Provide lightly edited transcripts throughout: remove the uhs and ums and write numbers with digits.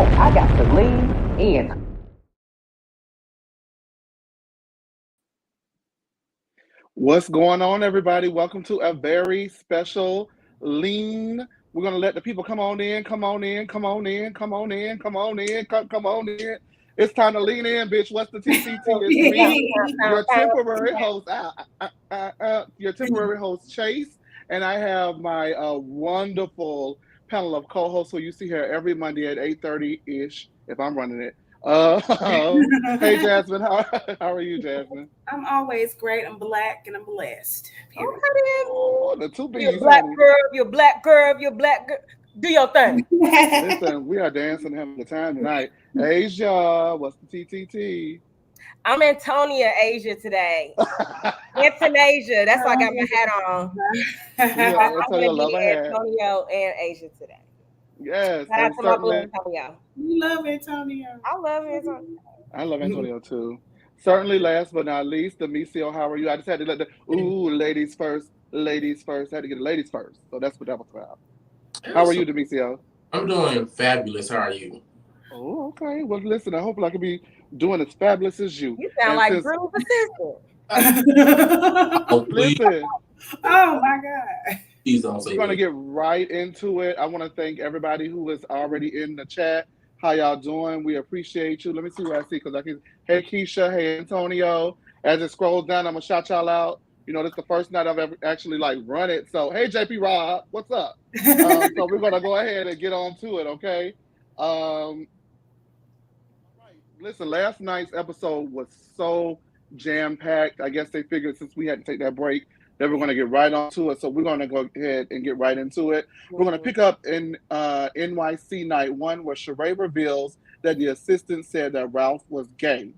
I got to lean in. What's going on, everybody? Welcome to a very special lean. We're gonna let the people come on in, come on in, come on in, come on in, come on in, come on in. It's time to lean in, bitch. What's the TTT? It's me, your temporary host, your temporary host, Chase, and I have my wonderful panel of co-hosts who you see here every Monday at 8:30 ish, if I'm running it. Hey Jasmine, how are you, Jasmine? I'm always great. I'm black and I'm blessed. Period. Oh, the two You're a B's, black honey. girl. You're a black girl. You're a black girl. Do your thing. Listen, we are dancing, having the time tonight. Asia, what's the TTT? I'm Antonia Asia today. Antonasia. That's why I got my hat on. Yeah, I'm Antonio, gonna love be a hat. Antonio and Asia today. Yes, Shout out and to my boo certainly, Antonio. We love Antonio. I love Antonio. I love Antonio too. Certainly, last but not least, Demisio, how are you? I just had to let the ladies first, ladies first. I had to get the ladies first, so that's what that was about. How are you, Demisio? I'm doing fabulous. How are you? Oh, okay. Well, listen, I hope I can be doing as fabulous as you. You sound And like since, Drew's assistant. Oh, please, listen, Oh my God. please don't say we're gonna that. get right into it. I want to thank everybody who is already in the chat. How y'all doing? We appreciate you. Let me see what I see because I can. Hey Keisha, hey Antonio. As it scrolls down, I'm gonna shout y'all out. You know, this is the first night I've ever actually like run it. So hey JP Rob, what's up? So we're gonna go ahead and get on to it, okay? All right. Listen, last night's episode was so jam packed. I guess they figured since we had to take that break that we're going to get right onto it. So we're going to go ahead and get right into it. We're going to pick up in NYC night one, where Sheree reveals that the assistant said that Ralph was gay.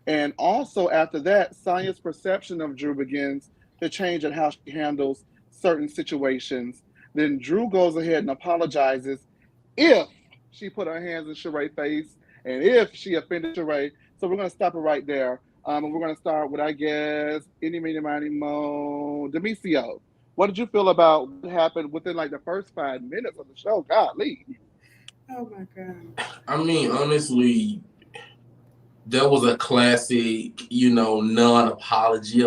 And also after that, Sonia's perception of Drew begins to change in how she handles certain situations. Then Drew goes ahead and apologizes if she put her hands in Sheree's face and if she offended Sheree. So we're going to stop it right there. And we're going to start with, I guess, any, meeny, miny, mo. Demisio, what did you feel about what happened within like the first 5 minutes of the show? Golly. Oh my God. I mean, honestly, that was a classic, non-apology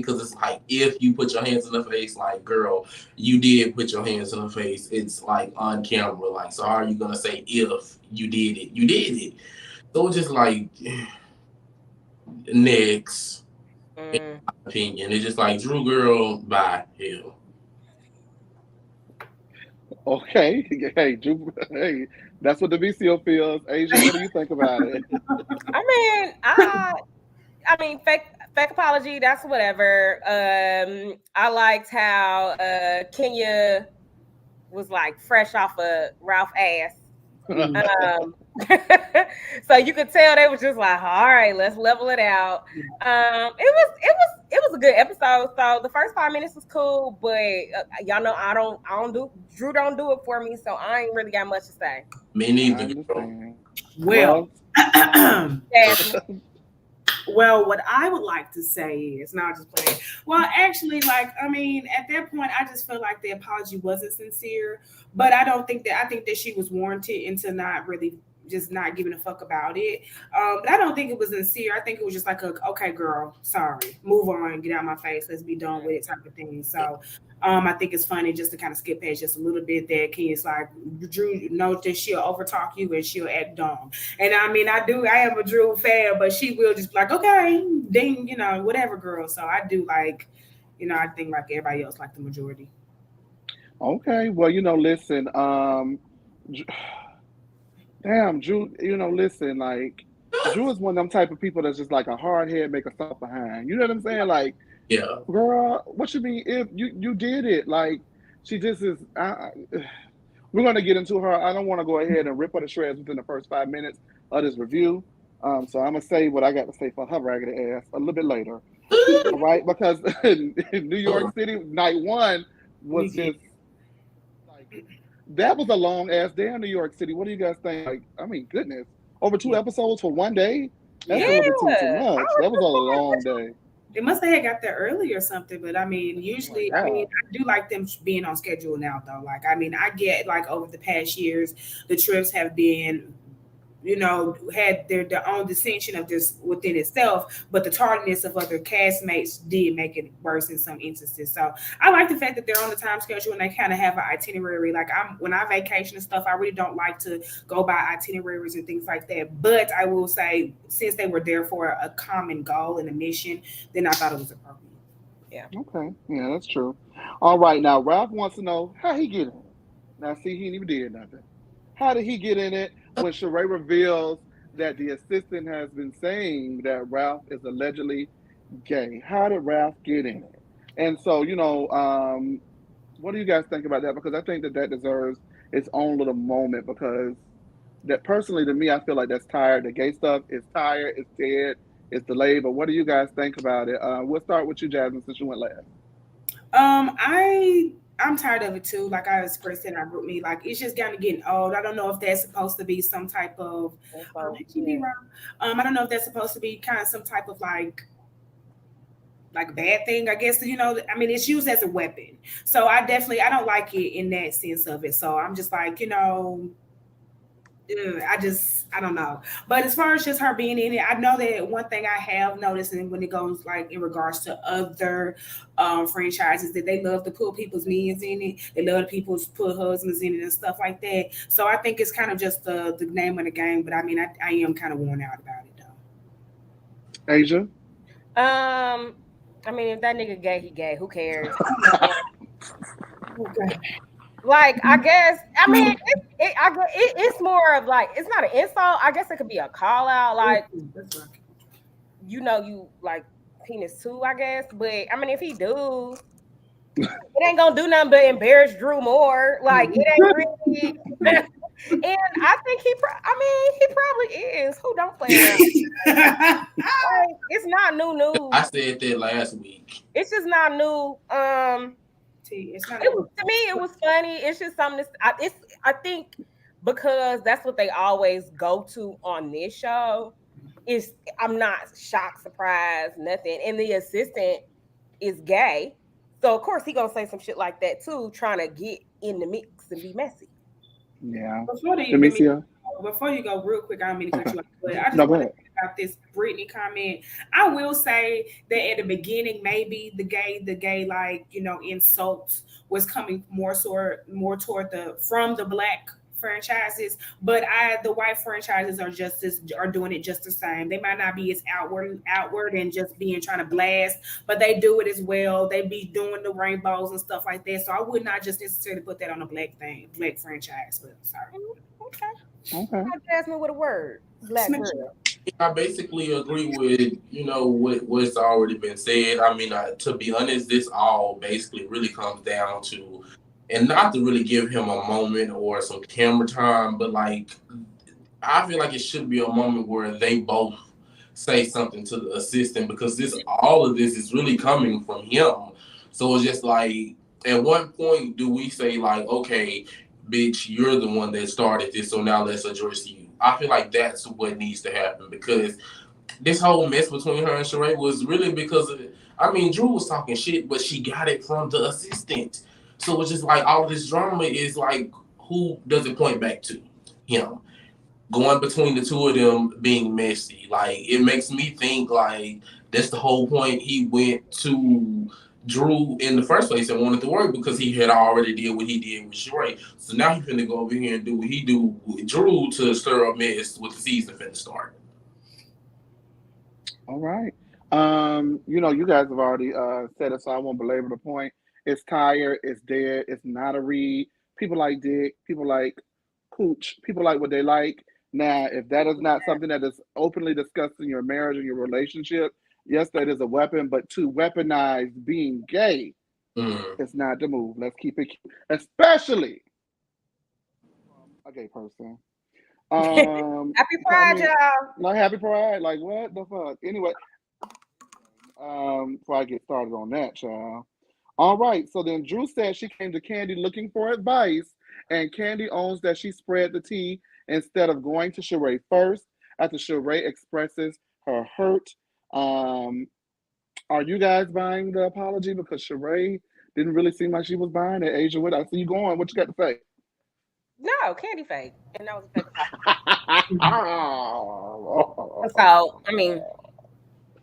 because it's like if you put your hands in the face, like, girl, you did put your hands in the face. It's like on camera. Like, so how are you gonna say if you did it? You did it. So it's just like next, in my opinion, it's just like Drew, girl, bye, hell. Okay. Hey, Drew, hey, that's what Demisio feels. Asia, what do you think about it? I mean, fake apology. That's whatever. I liked how Kenya was like fresh off of Ralph's ass. So you could tell they was just like, all right, let's level it out. It was a good episode. So the first 5 minutes was cool, but y'all know Drew don't do it for me, so I ain't really got much to say. Me I neither, girl. understand. Well, Jasmine. well, what I would like to say is not just playing. Well, actually, like, I mean, at that point, I just felt like the apology wasn't sincere, but I think that she was warranted into not really just not giving a fuck about it. But I don't think it was sincere. I think it was just like okay, girl, sorry, move on, get out of my face, let's be done with it type of thing. So I think it's funny just to kind of skip past just a little bit that Kenya's like, Drew knows that she'll overtalk you and she'll act dumb. And I mean, I am a Drew fan, but she will just be like, okay, ding, whatever, girl. So I do like, I think like everybody else, like the majority. Okay. Well, listen, damn, Drew, listen, like, Drew is one of them type of people that's just like a hard head, make a soft behind. You know what I'm saying? Like, Yeah. girl, what you mean if you did it? Like, she just is. We're going to get into her. I don't want to go ahead and rip her to shreds within the first 5 minutes of this review. So I'm going to say what I got to say for her raggedy ass a little bit later. All right? Because in New York City, night one was just like, that was a long ass day in New York City. What do you guys think? Like, I mean, goodness. Over 2 episodes for one day? That's a little bit too much. That was a long day. They must have got there early or something, but I mean, usually, I do like them being on schedule now, though. Like, I mean, I get like over the past years, the trips have been had their own dissension of this within itself, but the tardiness of other castmates did make it worse in some instances. So I like the fact that they're on the time schedule and they kind of have an itinerary. Like when I vacation and stuff, I really don't like to go by itineraries and things like that. But I will say, since they were there for a common goal and a mission, then I thought it was appropriate. Yeah. Okay. Yeah, that's true. All right. Now, Ralph wants to know how he get in it. Now, see, he didn't even did nothing. How did he get in it when Sheree reveals that the assistant has been saying that Ralph is allegedly gay? How did Ralph get in it? And so, what do you guys think about that? Because I think that deserves its own little moment because that personally to me, I feel like that's tired. The gay stuff is tired, it's dead, it's delayed. But what do you guys think about it? We'll start with you, Jasmine, since you went last. I'm tired of it too. Like I expressed in our group me, like it's just kind of getting old. I don't know if that's supposed to be some type of. I don't know if that's supposed to be kind of some type of like bad thing. I guess I mean, it's used as a weapon. So I don't like it in that sense of it. So I'm just like I don't know. But as far as just her being in it, I know that one thing I have noticed, and when it goes like in regards to other franchises, that they love to put people's men in it. They love to put husbands in it and stuff like that. So I think it's kind of just the name of the game. But I mean, I am kind of worn out about it though. Asia? I mean, if that nigga gay, he gay. Who cares? Okay. Like, I guess, I mean, it's more of like, it's not an insult. I guess it could be a call out. Like, you like penis too, I guess. But I mean, if he do, it ain't gonna do nothing but embarrass Drew more. Like, it ain't really. And I think he probably is. Who don't play around? Like, it's not new news. I said that last week. It's just not new. To me, it was funny. It's just something. I think because that's what they always go to on this show. I'm not shocked, surprised, nothing. And the assistant is gay, so of course he gonna say some shit like that too, trying to get in the mix and be messy. Yeah. Before you go real quick, I don't mean to cut you off, but I just want to think about this Brittany comment. I will say that at the beginning, maybe the gay like insults was coming more toward from the black franchises, but the white franchises are doing it just the same. They might not be as outward and just trying to blast, but they do it as well. They be doing the rainbows and stuff like that. So I would not just necessarily put that on a black franchise. But sorry. Okay. Jasmine with a word. Black girl. I basically agree with what's already been said. I mean, to be honest, this all basically really comes down to, and not to really give him a moment or some camera time, but like I feel like it should be a moment where they both say something to the assistant, because all of this is really coming from him. So it's just like, at one point do we say like, okay, bitch, you're the one that started this, so now let's address you. I feel like that's what needs to happen, because this whole mess between her and Sheree was really because of, Drew was talking shit, but she got it from the assistant. So it's just like all of this drama is like, who does it point back to? Him. Going between the two of them being messy. Like, it makes me think like that's the whole point he went to Drew in the first place and wanted to work, because he had already did what he did with Sheree. So now he's finna go over here and do what he do with Drew to stir up mess with the season finna start. All right. You guys have already said it, so I won't belabor the point. It's tired, it's dead, it's not a read. People like dick, people like cooch, people like what they like. Now, if that is not something that is openly discussed in your marriage or your relationship, yes, that is a weapon, but to weaponize being gay, it's not the move. Let's keep it cute, especially a gay person. Happy Pride, y'all. Like, happy Pride. Like, what the fuck? Anyway, before I get started on that, child. All right, so then Drew said she came to Candy looking for advice, and Candy owns that she spread the tea instead of going to Sheree first, after Sheree expresses her hurt. Are you guys buying the apology? Because Sheree didn't really seem like she was buying it. Asia, I see you going. What you got to say? No, Candy fake, and that was a fake apology. Oh. So I mean,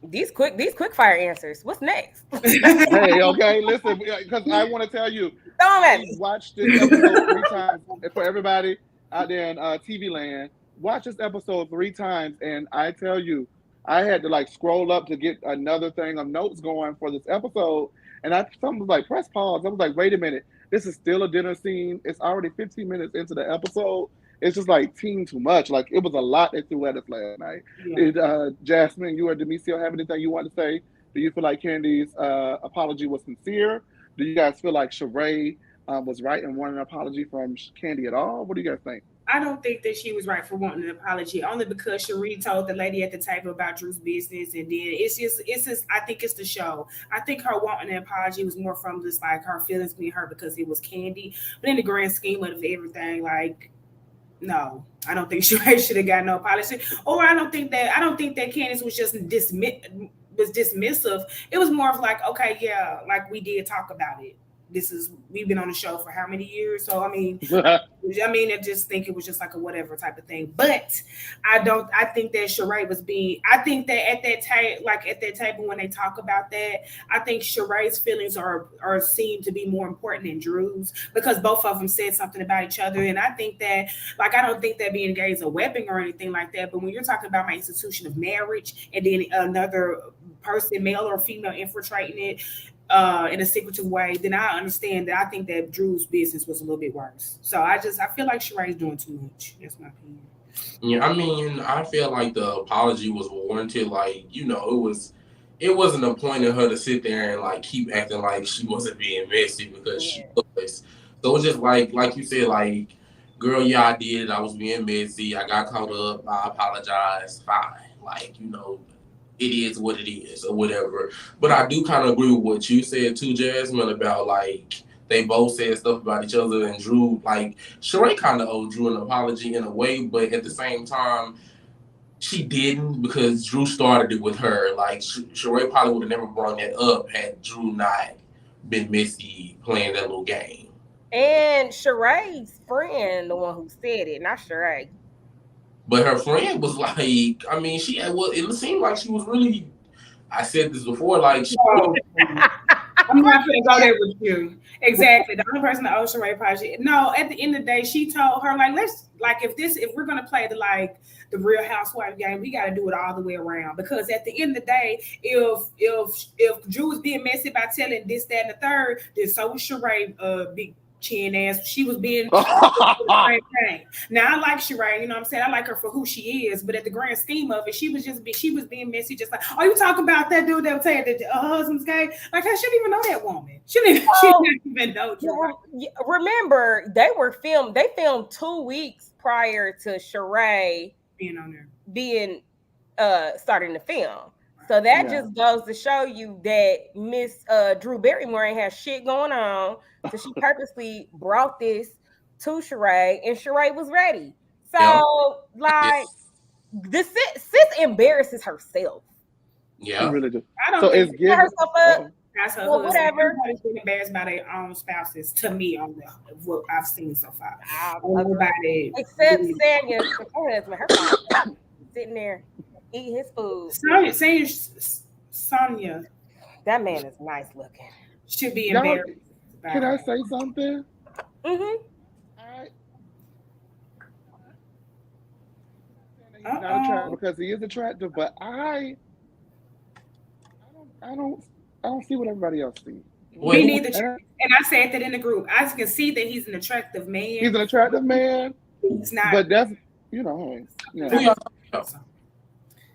these quick fire answers. What's next? Hey, okay, listen, because I want to tell you, Don't at I me. watched this episode 3 times. For everybody out there in TV land, watch this episode 3 times, and I tell you, I had to like scroll up to get another thing of notes going for this episode, and something was like press pause. I was like, wait a minute, this is still a dinner scene. It's already 15 minutes into the episode. It's just like team too much. Like it was a lot they threw at us last night. Yeah. Did Jasmine, you or Demetrio have anything you want to say? Do you feel like Candy's apology was sincere? Do you guys feel like Sheree was right in wanting an apology from Candy at all? What do you guys think? I don't think that she was right for wanting an apology, only because Sheree told the lady at the table about Drew's business, and then it's just I think it's the show. I think her wanting an apology was more from just like her feelings being hurt because it was Candy, but in the grand scheme of everything, like. No, I don't think Sheree should have got no apology. Or I don't think that Candace was just dismissive. It was more of like, okay, yeah, like we did talk about it. We've been on the show for how many years? So I mean, I just think it was just like a whatever type of thing. But I think that Sheree was I think that at that table when they talk about that, I think Sheree's feelings are seem to be more important than Drew's, because both of them said something about each other. And I think that, like, I don't think that being gay is a weapon or anything like that. But when you're talking about my institution of marriage and then another person, male or female, infiltrating it in a secretive way, then I understand that. I think that Drew's business was a little bit worse. So I feel like Sheree's doing too much. That's my opinion. Yeah, I mean, I feel like the apology was warranted. Like, it wasn't a point in her to sit there and like keep acting like she wasn't being messy, because she was. So it's just like you said, like, girl, yeah, I did. I was being messy. I got caught up. I apologize. Fine. Like, it is what it is or whatever. But I do kind of agree with what you said too, Jasmine, about like they both said stuff about each other, and Drew, like, Sheree kind of owed Drew an apology in a way, but at the same time, she didn't, because Drew started it with her. Like, Sheree probably would have never brought that up had Drew not been messy playing that little game. And Sheree's friend, the one who said it, not Sheree. But her friend was like, I mean, it seemed like she was really, I said this before, like, I'm not going to go there with you. Exactly. The only person that owes Sheree apology. No, at the end of the day, she told her, like, if we're going to play the Real Housewives game, we got to do it all the way around. Because at the end of the day, if Drew was being messy by telling this, that, and the third, then so was Sheree, big chin ass. She was being the same thing. Now I like Sheree, you know what I'm saying? I like her for who she is, but at the grand scheme of it, she was being messy, just like, oh, you talking about that dude that was saying that her husband's gay? Like, I shouldn't even know that woman. She didn't even know. Remember, they filmed 2 weeks prior to Sheree being on there, starting the film. So that just goes to show you that Miss Drew Barrymore ain't had shit going on. So she purposely brought this to Sheree, and Sheree was ready. So, the sis embarrasses herself. Yeah. She really do. I don't so think it's giving herself up. That's her whatever. Everybody's been embarrassed by their own spouses, to me, on what I've seen so far. Everybody, except Sonia, her husband, her father, sitting there eating his food. Sonia, that man is nice looking. Should be embarrassed. Can I say something? Mm-hmm. He's not attractive because he is attractive, but I don't see what everybody else sees. Me neither. And I said that in the group. I can see that he's an attractive man. He's an attractive man. He's not. But that's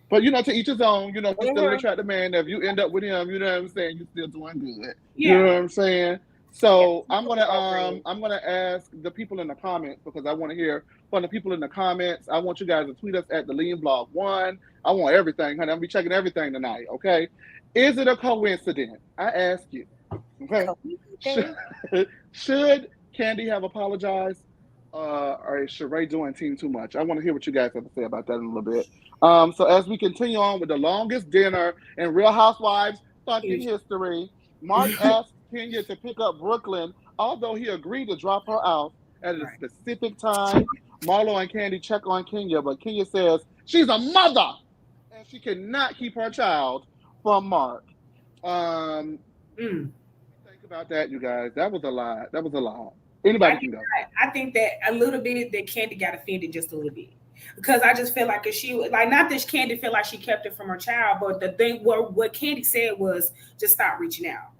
But to each his own. He's still an attractive man. If you end up with him, you know what I'm saying, you're still doing good. Yeah. You know what I'm saying? So I'm gonna ask the people in the comments, because I want to hear from the people in the comments. I want you guys to tweet us at the Lean Blog 1. I want everything, honey. I'm gonna be checking everything tonight. Okay? Is it a coincidence? I ask you. Okay. Should Candy have apologized? Or is Sheree doing team too much? I want to hear what you guys have to say about that in a little bit. So as we continue on with the longest dinner in Real Housewives fucking history, Marc asked Kenya to pick up Brooklyn, although he agreed to drop her out at a specific time. Marlo and Candy check on Kenya, but Kenya says she's a mother and she cannot keep her child from Marc. Think about that, you guys. That was a lot. That was a lot. Anybody can go. I think that a little bit that Candy got offended just a little bit. Because I just feel like if she like not that Candy feel like she kept it from her child, but the thing what Candy said was just stop reaching out.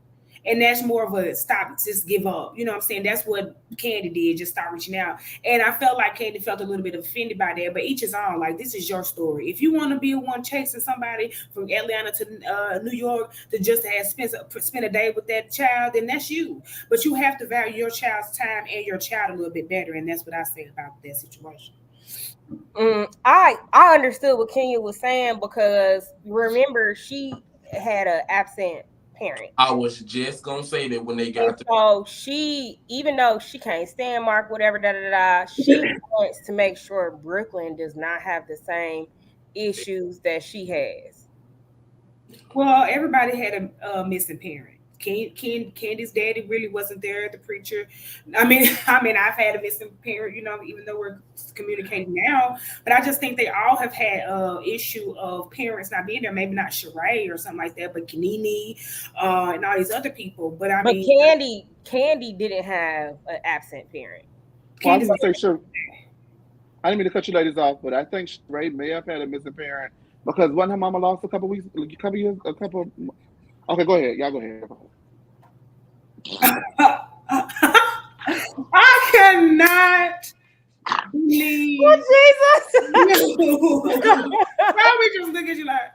And that's more of a stop, just give up. You know what I'm saying? That's what Candy did, just stop reaching out. And I felt like Candy felt a little bit offended by that, but each is own. Like, this is your story. If you want to be one chasing somebody from Atlanta to New York to just have spend a day with that child, then that's you. But you have to value your child's time and your child a little bit better. And that's what I say about that situation. I understood what Kenya was saying because remember she had an absent parent. I was just gonna say that when they got so she, even though she can't stand Marc, whatever, she wants to make sure Brooklyn does not have the same issues that she has. Well, everybody had a missing parent. Candy's daddy really wasn't there, the preacher. I mean, I've had a missing parent, you know, even though we're communicating now, but I just think they all have had an issue of parents not being there. Maybe not Sheree or something like that, but Kanini and all these other people. But Candy didn't have an absent parent. Well, I was gonna say sure. I didn't mean to cut you ladies off, but I think Sheree may have had a missing parent because when her mama lost a couple. Okay, go ahead. Y'all go ahead. I cannot believe. Jesus. Why we just look at you like?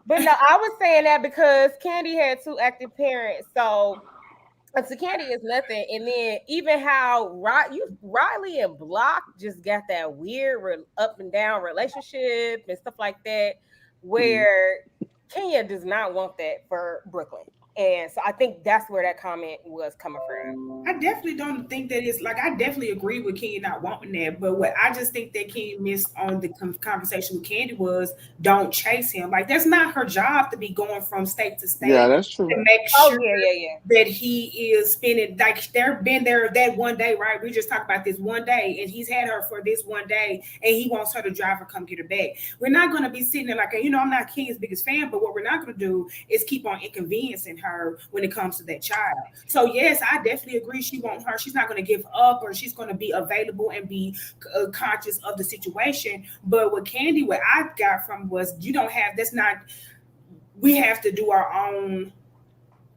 But no, I was saying that because Candy had two active parents, so Candy is nothing. And then even how Riley and Block just got that weird up and down relationship and stuff like that, where Kenya does not want that for Brooklyn. And so I think that's where that comment was coming from. I definitely don't think that it's like, I definitely agree with Kenya not wanting that. But what I just think that Kenya missed on the conversation with Candy was don't chase him. Like, that's not her job to be going from state to state. Yeah, that's true. To make sure that he is spending, like, they've been there that one day, right? We just talked about this one day, and he's had her for this one day, and he wants her to drive her, come get her back. We're not going to be sitting there like, you know, I'm not Kenya's biggest fan, but what we're not going to do is keep on inconveniencing her when it comes to that child. So yes, I definitely agree. She wants her. She's not going to give up, or she's going to be available and be conscious of the situation. But what Candy, what I got from was, you don't have, that's not, we have to do our own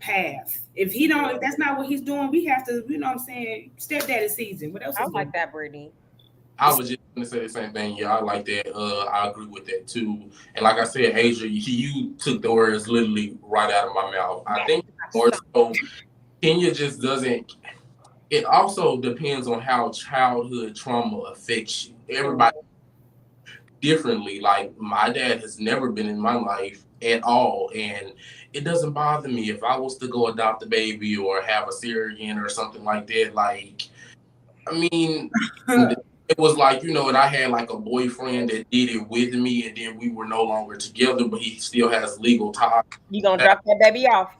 path. If that's not what he's doing, we have to, you know what I'm saying, stepdaddy season. What else? I like that, Brittany. I was just going to say the same thing. Yeah, I like that. I agree with that too. And like I said, Asia, you took the words literally right out of my mouth. I think more so, Kenya just doesn't. It also depends on how childhood trauma affects you. Everybody differently. Like, my dad has never been in my life at all, and it doesn't bother me if I was to go adopt a baby or have a Syrian or something like that. Like, I mean. It was like, you know, and I had like a boyfriend that did it with me, and then we were no longer together, but he still has legal ties. You gonna drop that baby off?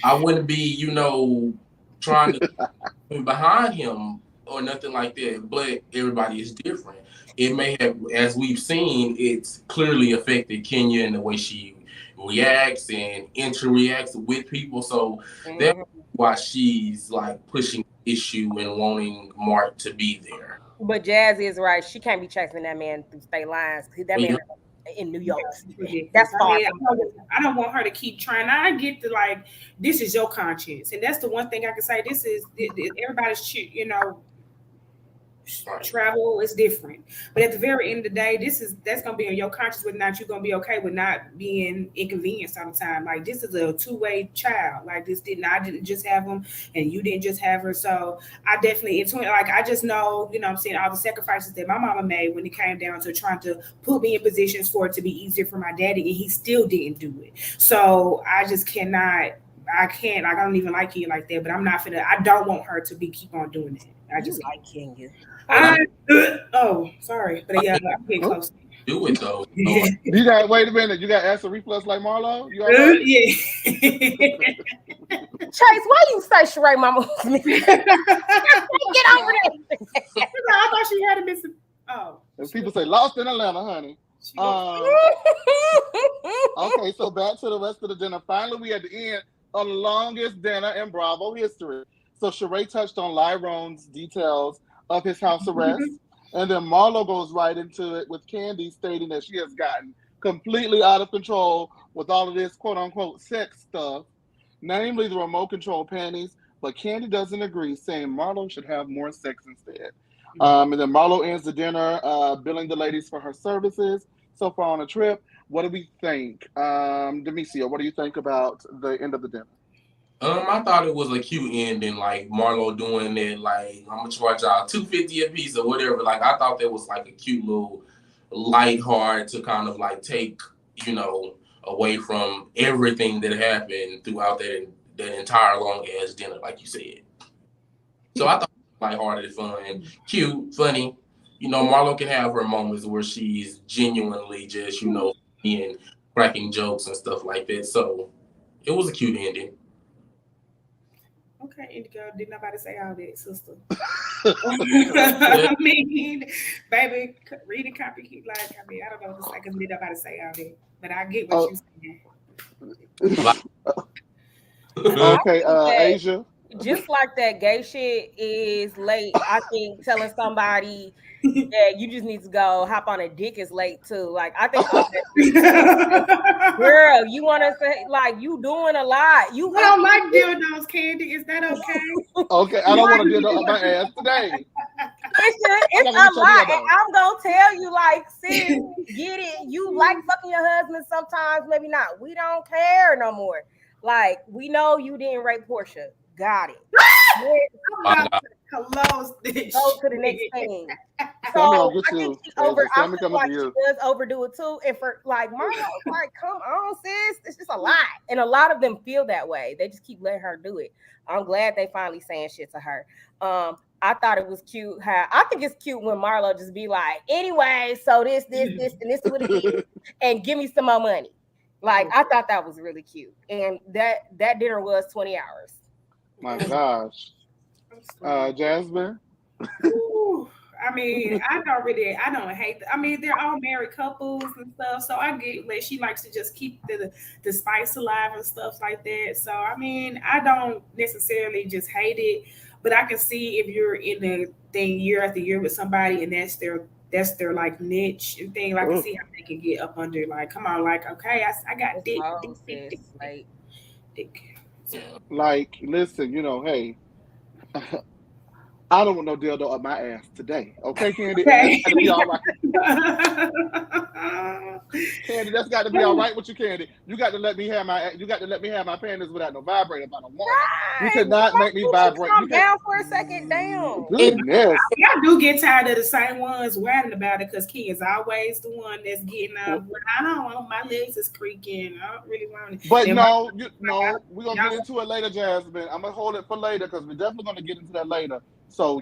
I wouldn't be, you know, trying to be behind him or nothing like that, but everybody is different. It may have, as we've seen, it's clearly affected Kenya in the way she reacts and interacts with people. So that's why she's like pushing the issue and wanting Marc to be there. But Jazz is right. She can't be chasing that man through state lines. That man in New York. That's fine. I don't want her to keep trying. I get to, like, this is your conscience. And that's the one thing I can say. This is everybody's, you know, travel is different. But at the very end of the day, that's gonna be on your conscience whether or not you're gonna be okay with not being inconvenienced all the time. Like, this is a two-way child. Like, I didn't just have him and you didn't just have her. So I definitely I just know, you know what I'm saying, all the sacrifices that my mama made when it came down to trying to put me in positions for it to be easier for my daddy, and he still didn't do it. So I just cannot. I can't. I don't even like Kenya like that, but I'm not finna. I don't want her to keep on doing that. I just like Kenya. Sorry, but yeah, I'm getting close. Do it though. You got, wait a minute. You got acid reflux like Marlo? You all right? Yeah. Chase, why you say Sheree mama was missing? Get over there. I thought she had a missing. Oh. And people say lost in Atlanta, honey. Okay, so back to the rest of the dinner. Finally, we had the end of the longest dinner in Bravo history. So Sheree touched on Lyron's details of his house arrest. And then Marlo goes right into it with Kandi stating that she has gotten completely out of control with all of this quote-unquote sex stuff, namely the remote control panties. But Kandi doesn't agree, saying Marlo should have more sex instead. And then Marlo ends the dinner billing the ladies for her services so far on the trip. What do we think? Demetria, what do you think about the end of the dinner? I thought it was a cute ending, like Marlo doing it, like I'm gonna charge y'all $250 a piece or whatever. Like I thought that was like a cute little light heart to kind of like take, away from everything that happened throughout that entire long ass dinner, like you said. So I thought it was lighthearted, fun, cute, funny. Marlo can have her moments where she's genuinely just, being cracking jokes and stuff like that. So it was a cute ending. Okay, Indigo, did nobody say all that, sister? I mean, baby, read and copy, I don't know what to say because did nobody say all that, but I get what you're saying. Okay, Asia. Just like that gay shit is late, I think telling somebody that you just need to go hop on a dick is late too. Like I think girl, you want to say like you doing a lot. I don't like dildos, Kandi. Is that okay? Okay, I don't want to dildo up my ass today. It's a lot. And I'm gonna tell you, like, sis, get it. You like fucking your husband sometimes, maybe not. We don't care no more. Like, we know you didn't rape Portia. Got it. Go to the next thing. So I think she does overdo it too. And for like Marlo, like, come on, sis. It's just a lot. And a lot of them feel that way. They just keep letting her do it. I'm glad they finally saying shit to her. I thought it was cute I think it's cute when Marlo just be like, anyway, so this, and this is what it is, and give me some more money. Like, I thought that was really cute. And that dinner was 20 hours. My gosh. Jasmine? Ooh, I mean, I don't hate they're all married couples and stuff, so I get like she likes to just keep the spice alive and stuff like that. So I mean, I don't necessarily just hate it, but I can see if you're in the thing year after year with somebody and that's their like niche and thing. Like, I can see how they can get up under, like, come on, like, okay, I got dick. Like, listen, hey, I don't want no dildo up my ass today. Okay, Kandi? Okay. That's gotta be all right. Kandi, that's got to be all right with you, Kandi. You got to let me have my panties without no vibrator if I don't want. Right. You cannot make me vibrate. Calm down for a second, down. Goodness. I do get tired of the same ones whining about it because Key is always the one that's getting up. I don't want, my legs is creaking. I don't really want it. But we're gonna get into it later, Jasmine. I'm gonna hold it for later because we're definitely gonna get into that later. So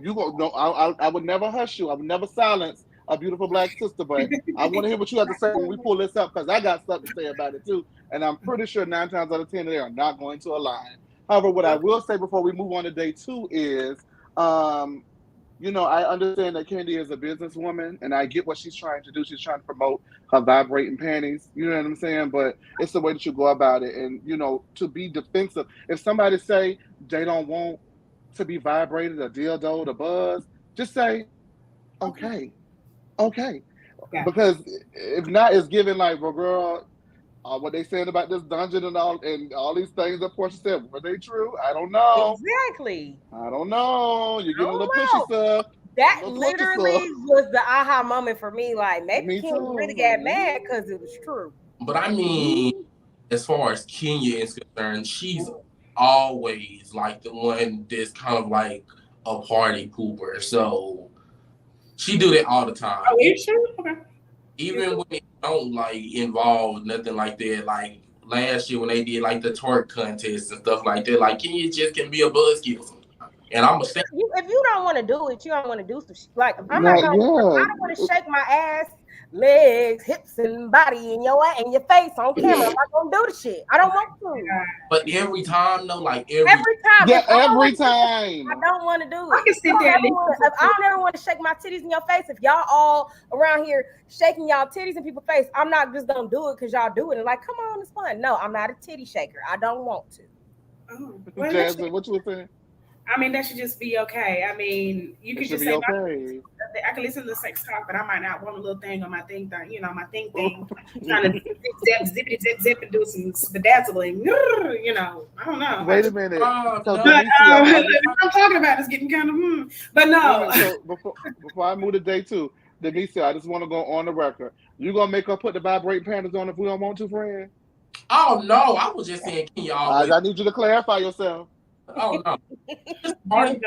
I would never hush you. I would never silence a beautiful black sister, but I want to hear what you have to say when we pull this up because I got something to say about it too. And I'm pretty sure 9 times out of 10 they are not going to align. However, what I will say before we move on to day 2 is, I understand that Kandi is a businesswoman and I get what she's trying to do. She's trying to promote her vibrating panties. You know what I'm saying? But it's the way that you go about it. And, to be defensive. If somebody say they don't want to be vibrated, a dildo, the buzz, just say, okay. Yeah. Because if not, it's given like, well, girl, what they saying about this dungeon and all these things that Portia said, were they true? I don't know. Exactly. I don't know. You're getting a little pushy stuff. That literally was the aha moment for me. Like, maybe Kim really got mad because it was true. But I mean, as far as Kenya is concerned, she's always like the one that's kind of like a party pooper. So she do that all the time. Oh, is she? Okay. Even when it don't like involve nothing like that. Like last year when they did like the twerk contest and stuff like that, like Kenya just can be a buzzkill sometimes. And I'm if you don't want to do it, you don't want to do some shit. Like I don't want to shake my ass legs, hips, and body in your face on camera. I'm not gonna do the shit. I don't want to. But every time though, like Every time. Yeah, If I don't every wanna do it, time. I don't want to do I it. can sit there and listen. I don't ever want to shake my titties in your face. If y'all all around here shaking y'all titties in people's face, I'm not just gonna do it because y'all do it and like, come on, it's fun. No, I'm not a titty shaker. I don't want to. Oh, well, Jasmine, what you were saying? I mean, that should just be okay. I mean, you It could should just be say, okay. I can listen to sex talk, but I might not want a little thing on my thing, my thing, trying to zippity zip and do some bedazzling. I don't know. Wait a minute. Oh, So no. But Denicia, what I'm talking about is getting kind of, but no. so before I move to day 2, Denicia, I just want to go on the record. You gonna make her put the vibrating panties on if we don't want to, friend? Oh no, I was just saying, can you always? I need you to clarify yourself. Oh no, Party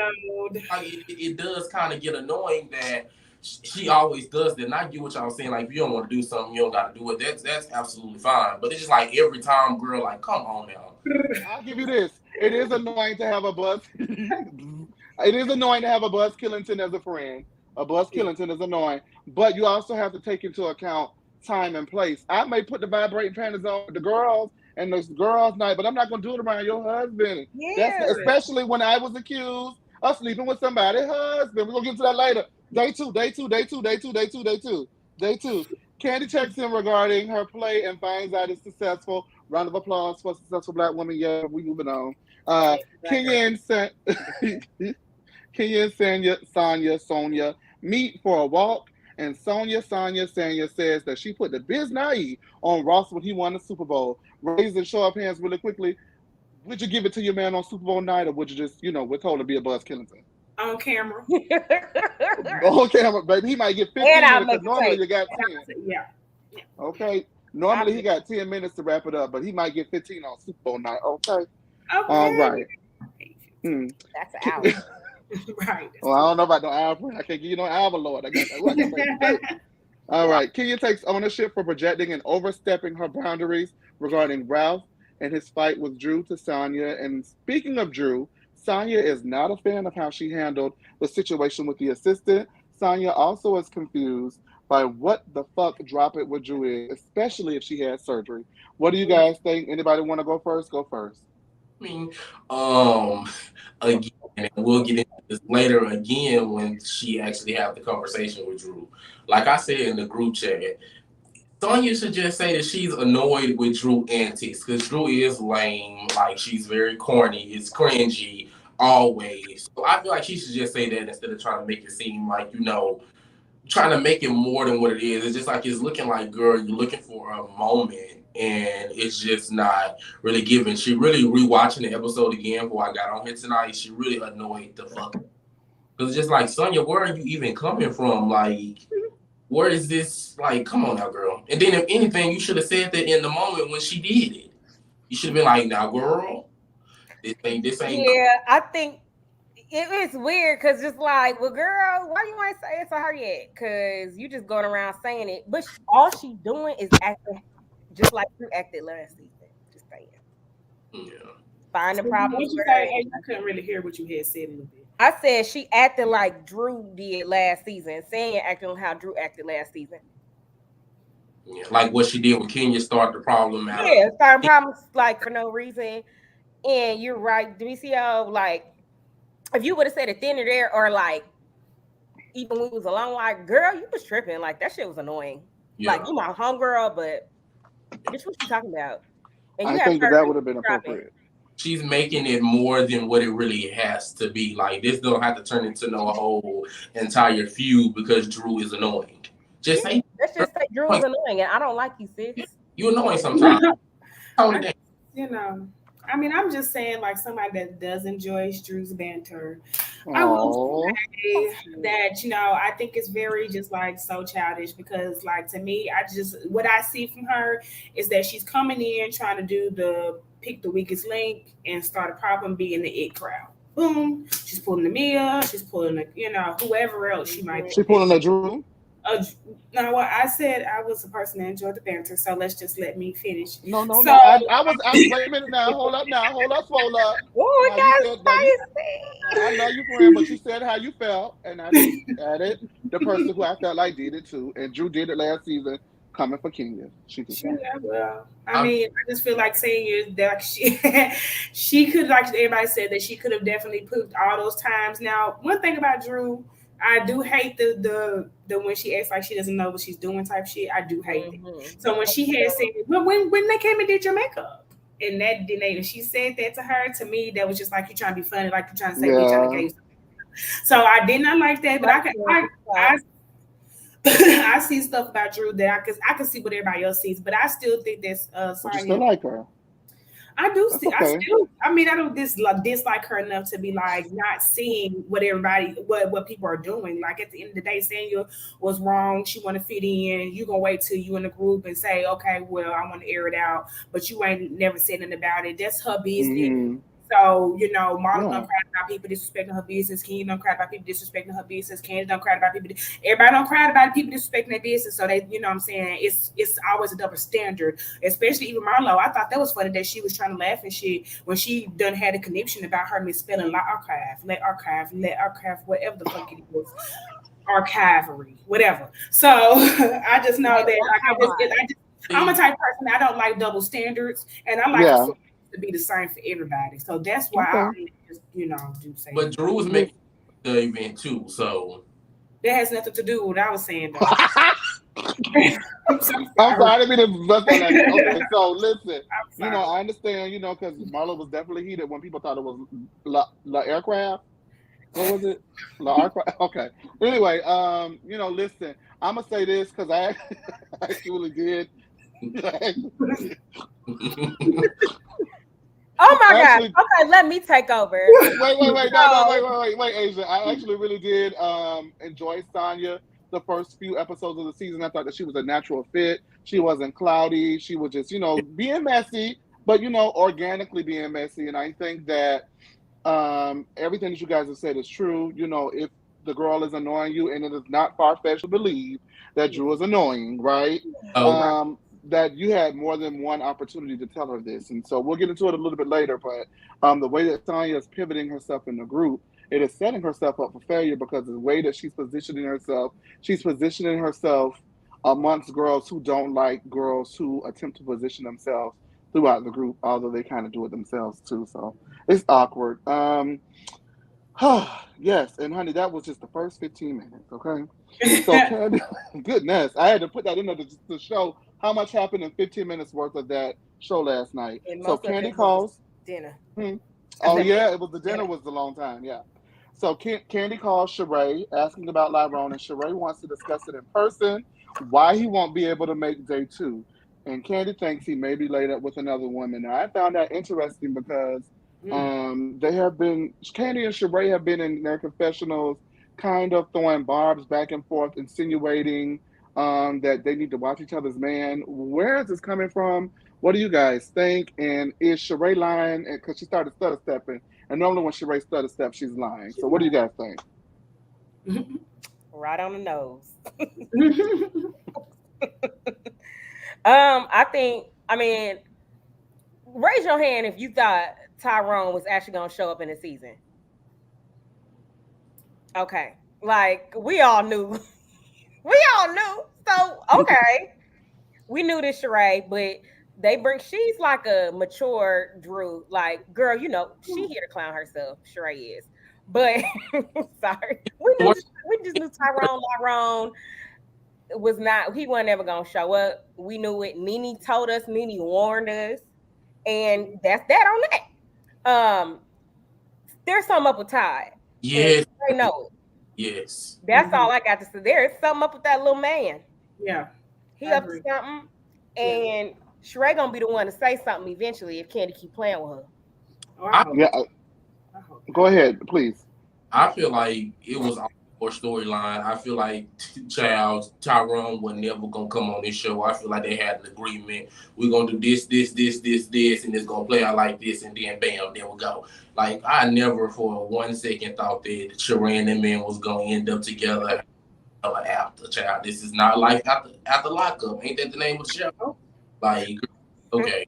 it does kind of get annoying that she always does that. And I get what y'all saying. Like, if you don't want to do something, you don't got to do it. That's absolutely fine. But it's just like every time, girl, like, come on now. I'll give you this. It is annoying to have a Buzz. It is annoying to have a Buzz Killington as a friend. A Buzz Killington is annoying, but you also have to take into account time and place. I may put the vibrating panties on with the girls and the girls' night, but I'm not gonna do it around your husband. Yeah. Especially when I was accused of sleeping with somebody's husband. We're gonna get to that later. Day two. Candy checks in regarding her play and finds out it's successful. Round of applause for a successful Black woman. Yeah, we moving on. Kenya and Sonia meet for a walk, and Sonia says that she put the biz naive on Ross when he won the Super Bowl. Raise and show of hands really quickly. Would you give it to your man on Super Bowl night, or would you just, withhold to be a Buzz Killington? on camera. On camera, baby. He might get 15 minutes because normally you got 10. Yeah. Okay. Normally he got 10 minutes to wrap it up, but he might get 15 on Super Bowl night. Okay. All right. That's an hour. Right. Well, I don't know about no hour. I can't give you no hour, Lord. I got that. All right. Kenya takes ownership for projecting and overstepping her boundaries regarding Ralph and his fight with Drew to Sonia. And speaking of Drew, Sonia is not a fan of how she handled the situation with the assistant. Sonia also is confused by what the fuck drop it with Drew is, especially if she had surgery. What do you guys think? Anybody want to go first? Go first. I mean, again, and we'll get into this later again when she actually have the conversation with Drew. Like I said in the group chat, Sonia should just say that she's annoyed with Drew antics because Drew is lame. Like, she's very corny. It's cringy always. So I feel like she should just say that instead of trying to make it seem like, trying to make it more than what it is. It's just like, it's looking like, girl, you're looking for a moment and it's just not really given. She really rewatching the episode again before I got on here tonight. She really annoyed the fuck. Because it's just like, Sonia, where are you even coming from? Like, where is this? Like, come on now, girl. And then if anything, you should have said that in the moment when she did it. You should have been like, now, girl, this ain't. Yeah, I think it's weird because it's like, well, girl, why you ain't say it to her yet? Because you just going around saying it. But all she doing is acting just like you acted last season. Just saying. Yeah. Find the problem. What you say? Hey, I couldn't really hear what you had said a little bit. I said she acted like Drew did last season. Saying acting how Drew acted last season. Yeah, like what she did with Kenya started the problem out. Yeah, starting problems like for no reason. And you're right, Denicia, like, if you would have said it then or there, or like, even when we was alone, like, girl, you was tripping. Like, that shit was annoying. Yeah. Like, you my homegirl, but bitch, what you talking about? And I think that would have been appropriate. She's making it more than what it really has to be. Like, this don't have to turn into no whole entire feud because Drew is annoying. Just say, let's just say Drew is annoying, and I don't like you, sis. You annoying sometimes. I mean, I'm just saying, like, somebody that does enjoy Drew's banter. I will say that, I think it's very just, like, so childish because, like, to me, what I see from her is that she's coming in trying to do the pick the weakest link and start a problem being the it crowd. Boom. She's pulling the Mia. She's pulling the, whoever else she might be. She's pulling the Drew? No, well, I said I was a person that enjoyed the banter, so let me finish. No. I was wait a minute now. Hold up, swole up. Oh, it got spicy. I know you, friend, but you said how you felt, and I just added the person who I felt like did it too, and Drew did it last season, coming for Kenya. She did that. Yeah, well, I mean, I just feel like saying that she could, like everybody said, that she could have definitely pooped all those times. Now, one thing about Drew, I do hate the when she acts like she doesn't know what she's doing type shit. I do hate it. So when she had said, well, when they came and did your makeup, and that didn't, she said that to her, to me, that was just like you trying to be funny, like you trying to say, bitch, I'm engaged. So I did not like that, but I see stuff about Drew that I can see what everybody else sees, but I still think that's Sonia. You still like her? I do. I mean, I don't dislike her enough to be like not seeing what people are doing. Like at the end of the day, Sonia was wrong. She want to fit in. You gonna wait till you in the group and say, okay, well, I want to air it out, but you ain't never said nothing about it. That's her business. Mm-hmm. So, Marlo don't cry about people disrespecting her business. Kenya don't cry about people disrespecting her business. Candace don't cry about people. Everybody don't cry about people disrespecting their business. So they, what I'm saying? It's always a double standard, especially even Marlo. I thought that was funny that she was trying to laugh and shit when she done had a connection about her misspelling let archive, whatever the fuck it was. Archivery, whatever. So I just know that I'm a type of person that I don't like double standards, and I like to be the same for everybody. So that's why I just, do say. But Drew was making the event too, so that has nothing to do with what I was saying, though. I'm sorry, I didn't mean to bust on that. Okay, so listen, I understand, because Marlo was definitely heated when people thought it was La Aircraft. What was it? La Aircraft? Okay. Anyway, listen, I'm gonna say this because I actually did. Oh my God! Okay, let me take over. Wait, Asia. I actually really did enjoy Sonia the first few episodes of the season. I thought that she was a natural fit. She wasn't cloudy. She was just, being messy, but organically being messy. And I think that everything that you guys have said is true. If the girl is annoying you, and it is not far-fetched to believe that Drew is annoying, right? That you had more than one opportunity to tell her this. And so we'll get into it a little bit later, but the way that Sonia is pivoting herself in the group, it is setting herself up for failure because the way that she's positioning herself amongst girls who don't like girls who attempt to position themselves throughout the group, although they kind of do it themselves too. So it's awkward. Yes, and honey, that was just the first 15 minutes, okay? So Candy, goodness, I had to put that in there to show how much happened in 15 minutes worth of that show last night. So Candy calls dinner. Oh yeah, it was the dinner was a long time, yeah. So Candy calls Sheree asking about Lyron, and Sheree wants to discuss it in person, why he won't be able to make day 2. And Candy thinks he may be laid up with another woman. Now I found that interesting because they have been, Candy and Sheree have been in their confessionals kind of throwing barbs back and forth, insinuating that they need to watch each other's man. Where is this coming from? What do you guys think? And is Sheree lying? Because she started stutter stepping, and normally when Sheree stutter steps, she's lying. So what do you guys think? Right on the nose. I mean, raise your hand if you thought Tyrone was actually going to show up in the season. Okay. Like, we all knew. So, okay. We knew this Sheree, but she's like a mature Drew. Like, girl, she here to clown herself. Sheree is. But, sorry. We just knew Lyron he wasn't ever going to show up. We knew it. Nene told us. Nene warned us. And that's that on that. There's something up with Ty. Yes. I know it. Yes. That's all I got to say. There's something up with that little man. Yeah. He up to something. And Sheree gonna be the one to say something eventually if Candy keep playing with her. Go ahead, please. I feel like it was our storyline. I feel like Tyrone was never gonna come on this show. I feel like they had an agreement. We're gonna do this, and it's gonna play out like this, and then bam, there we go. Like I never for 1 second thought that Sheree and that man was gonna end up together after child. This is not like after lockup. Ain't that the name of the show? Like, okay.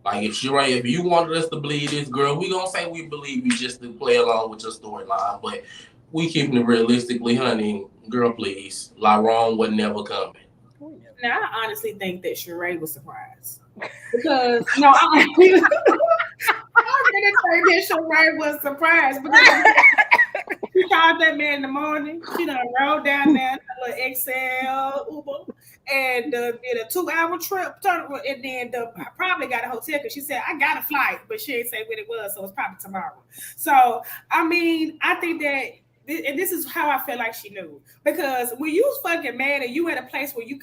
Like if you wanted us to believe this girl, we gonna say we believe you just to play along with your storyline. But we keeping it realistically, honey. Girl, please. Lyron was never coming. Now, I honestly think that Sheree was surprised. Because, no, I really think that Sheree was surprised because she called that man in the morning. She done rode down there, a little XL Uber, and did a 2-hour trip. And then I probably got a hotel because she said, I got a flight, but she didn't say when it was, so it's probably tomorrow. So, I mean, I think that, and this is how I feel like she knew. Because when you was fucking mad and you at a place where you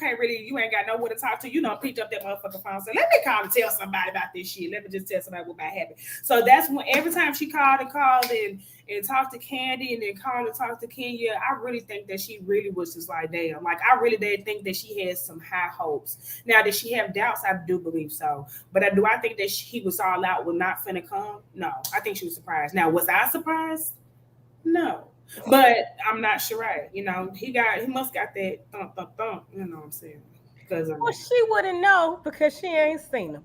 ain't got nowhere to talk to, you don't pick up that motherfucking phone and say, let me call and tell somebody about this shit. Let me just tell somebody what might happen. So that's when every time she called and talked to Candy and then called and talked to Kenya, I really think that she really was just like, damn. Like, I really did think that she had some high hopes. Now, did she have doubts? I do believe so. But do I think that he was all out with not finna come? No. I think she was surprised. Now, was I surprised? No. But I'm not Sheree. You know, he must got that thump, thump, thump. You know what I'm saying? Because she wouldn't know because she ain't seen him.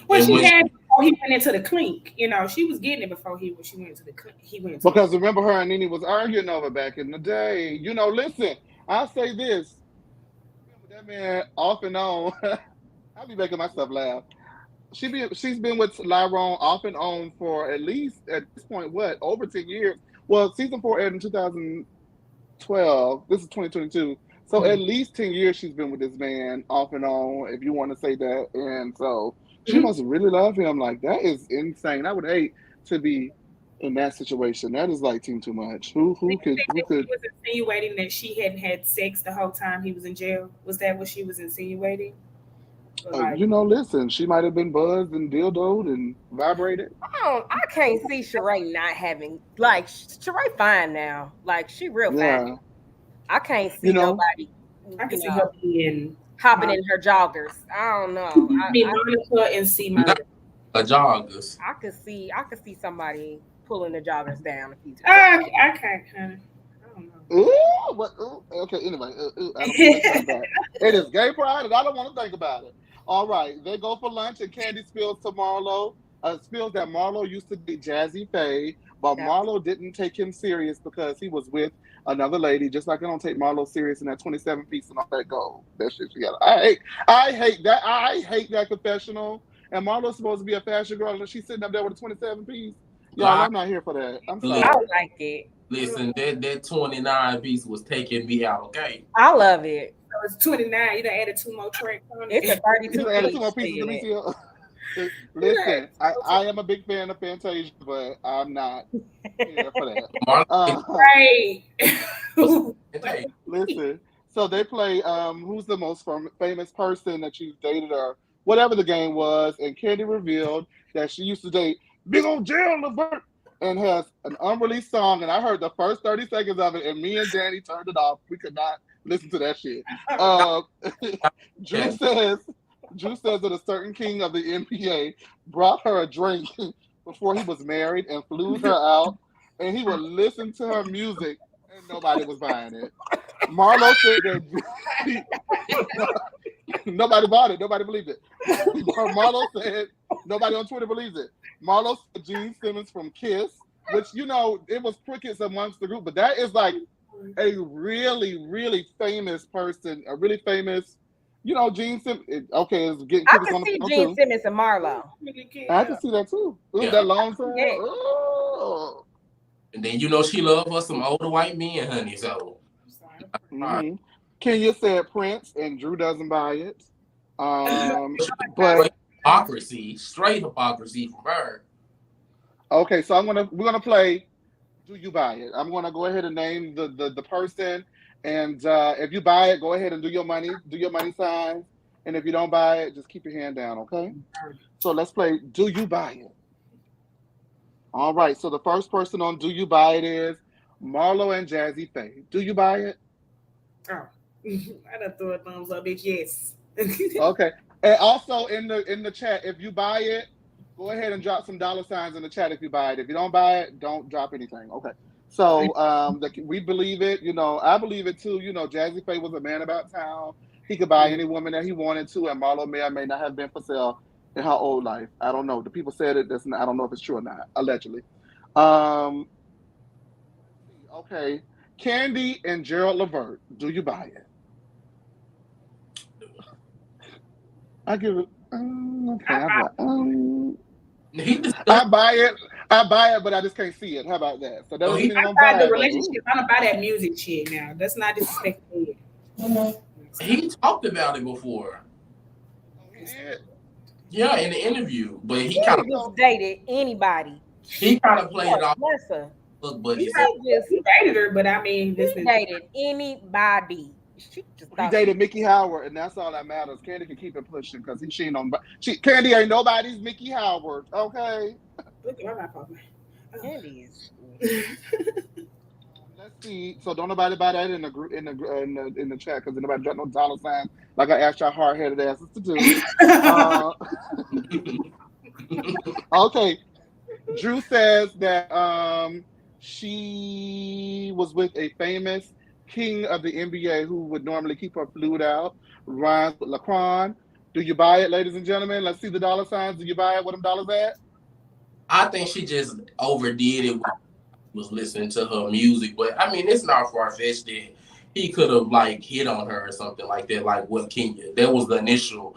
Well, she had before he went into the clink. You know, she was getting it before she went into the clink. Because remember, her and Nene was arguing over back in the day. You know, listen, I'll say this: that man off and on. I'll be making myself laugh. She's been with Lyron off and on for at least at this point over 10 years. Well, season 4 aired in 2012. This is 2022. So at least 10 years she's been with this man off and on, if you want to say that. And so she must really love him. Like, that is insane. I would hate to be in that situation. That is like too much. Who could? She was insinuating that she hadn't had sex the whole time he was in jail. Was that what she was insinuating? You know, listen, she might have been buzzed and dildoed and vibrated. I can't see Sheree not having, like, Sheree fine now. Like, she real fine. I can't see nobody. I can see her being hopping in her joggers. I don't know. Monica and see my joggers. I could see somebody pulling the joggers down a few times. I can't kind of. Okay, anyway. It is gay pride and I don't want to think about it. All right, they go for lunch and Candy spills that Marlo used to be Jazzy Faye, but Marlo didn't take him serious because he was with another lady, just like I don't take Marlo serious in that 27 piece and all that gold. That shit she got. I hate that. I hate that confessional. And Marlo's supposed to be a fashion girl and she's sitting up there with a 27 piece. Y'all, I'm not here for that. I'm sorry. I don't like it. Listen, that 29 piece was taking me out, okay? I love it. So it's 29. You done added 2 more tracks on it. It's a 32 you added 2 more pieces. Listen, I am a big fan of Fantasia, but I'm not here for that. Right. Listen, so they play who's the most famous person that you've dated or whatever the game was, and Candy revealed that she used to date Big Old Jail Levert and has an unreleased song, and I heard the first 30 seconds of it, and me and Danny turned it off. We could not listen to that shit. Drew says that a certain king of the NBA brought her a drink before he was married and flew her out, and he would listen to her music, and nobody was buying it. Marlo said that nobody bought it. Nobody believed it. Marlo said nobody on Twitter believes it. Marlo said Gene Simmons from Kiss, which, you know, it was crickets amongst the group, but that is like a really, really famous person, a really famous, you know, Gene Simmons. Okay, it's getting I can see Gene Simmons and Marlo. I can see that too. That long time. Yeah. Oh. And then, you know, she loved us some older white men, honey, so. Mm-hmm. Kenya said Prince, and Drew doesn't buy it. But straight hypocrisy from her. Okay, so we're gonna play. Do you buy it? I'm gonna go ahead and name the person, and if you buy it, go ahead and do your money sign, and if you don't buy it, just keep your hand down. Okay. So let's play. Do you buy it? All right. So the first person on Do You Buy It is Marlo and Jazzy Faye. Do you buy it? Oh, I done threw a thumbs up, bitch. Yes. Okay. And also in the chat, if you buy it, go ahead and drop some $signs in the chat if you buy it. If you don't buy it, don't drop anything. Okay. So we believe it. You know, I believe it too. You know, Jazzy Faye was a man about town. He could buy any woman that he wanted to, and Marlo may or may not have been for sale in her old life. I don't know. The people said it. I don't know if it's true or not. Allegedly. Okay. Candy and Gerald Levert. Do you buy it? I give it. Okay. I He just I buy it. I buy it, but I just can't see it. How about that? So that Oh, doesn't mean I'm gonna buy buy the it. But relationship. I don't buy that music shit now. That's not disrespectful. he talked about it before. Yeah, in the interview, but he He kind of just dated anybody. played it off. Bless her. Look, but He he said dated her, but I mean, this He is dated anybody. She just he thought dated Mickey Howard, and that's all that matters. Candy can keep it pushing because she ain't on. Candy ain't nobody's Mickey Howard. Okay. look at my phone. Candy is. Let's see. So don't nobody buy that in the group in the chat because nobody got no dollar signs like I asked y'all hard headed asses to do. Okay. Drew says that she was with a famous king of the NBA who would normally keep her flute out. Rhymes with Laquan. Do you buy it, ladies and gentlemen? Let's see the dollar signs. Do you buy it? What them dollars at? I think she just overdid it. Was listening to her music, but I mean, it's not far fetched that he could have like hit on her or something like that. Like, what Kenya? That was the initial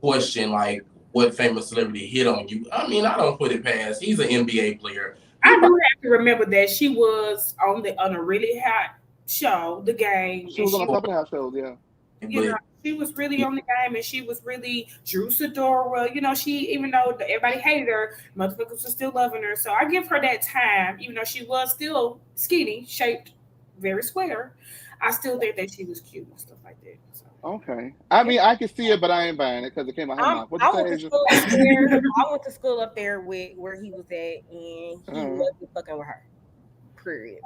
question. Like, what famous celebrity hit on you? I mean, I don't put it past. He's an NBA player. I do have to remember that she was on a really hot show, The Game. She was on a couple of house shows, yeah. You know, she was really on The Game, and she was really Drew Sidora. You know, she, even though everybody hated her, motherfuckers were still loving her. So I give her that time, even though she was still skinny, shaped very square. I still think that she was cute and stuff like that. So. Okay. I mean, I can see it, but I ain't buying it because it came out her mouth. I went to school up there with where he was at, and he wasn't fucking with her. Period.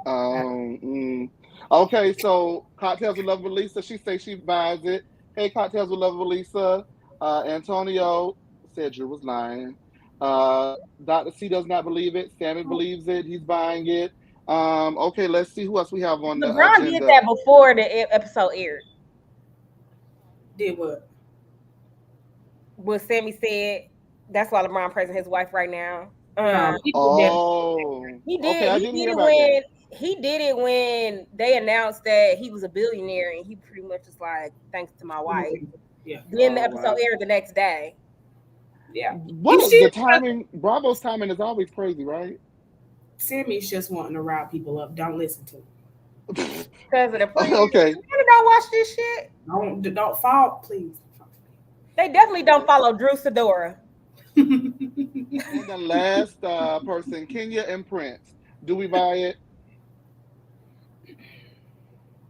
Okay, so Cocktails with Love with Lisa. She says she buys it. Hey, Cocktails with Love with Lisa. Antonio said Drew was lying. Dr. C does not believe it. Sammy believes it. He's buying it. Okay, let's see who else we have on the agenda. LeBron did that before the episode aired. Did what? What Sammy said. That's why LeBron praising his wife right now. He did. Okay, I didn't hear about that. He did it when they announced that he was a billionaire, and he pretty much was like, "Thanks to my wife." Yeah. Then the episode aired the next day. Yeah. What is the timing? Bravo's timing is always crazy, right? Sammy's just wanting to rile people up. Don't listen to him. Because of the pre. Okay. You don't watch this shit. Don't fall, please. They definitely don't follow Drew Sidora. And the last person, Kenya and Prince. Do we buy it?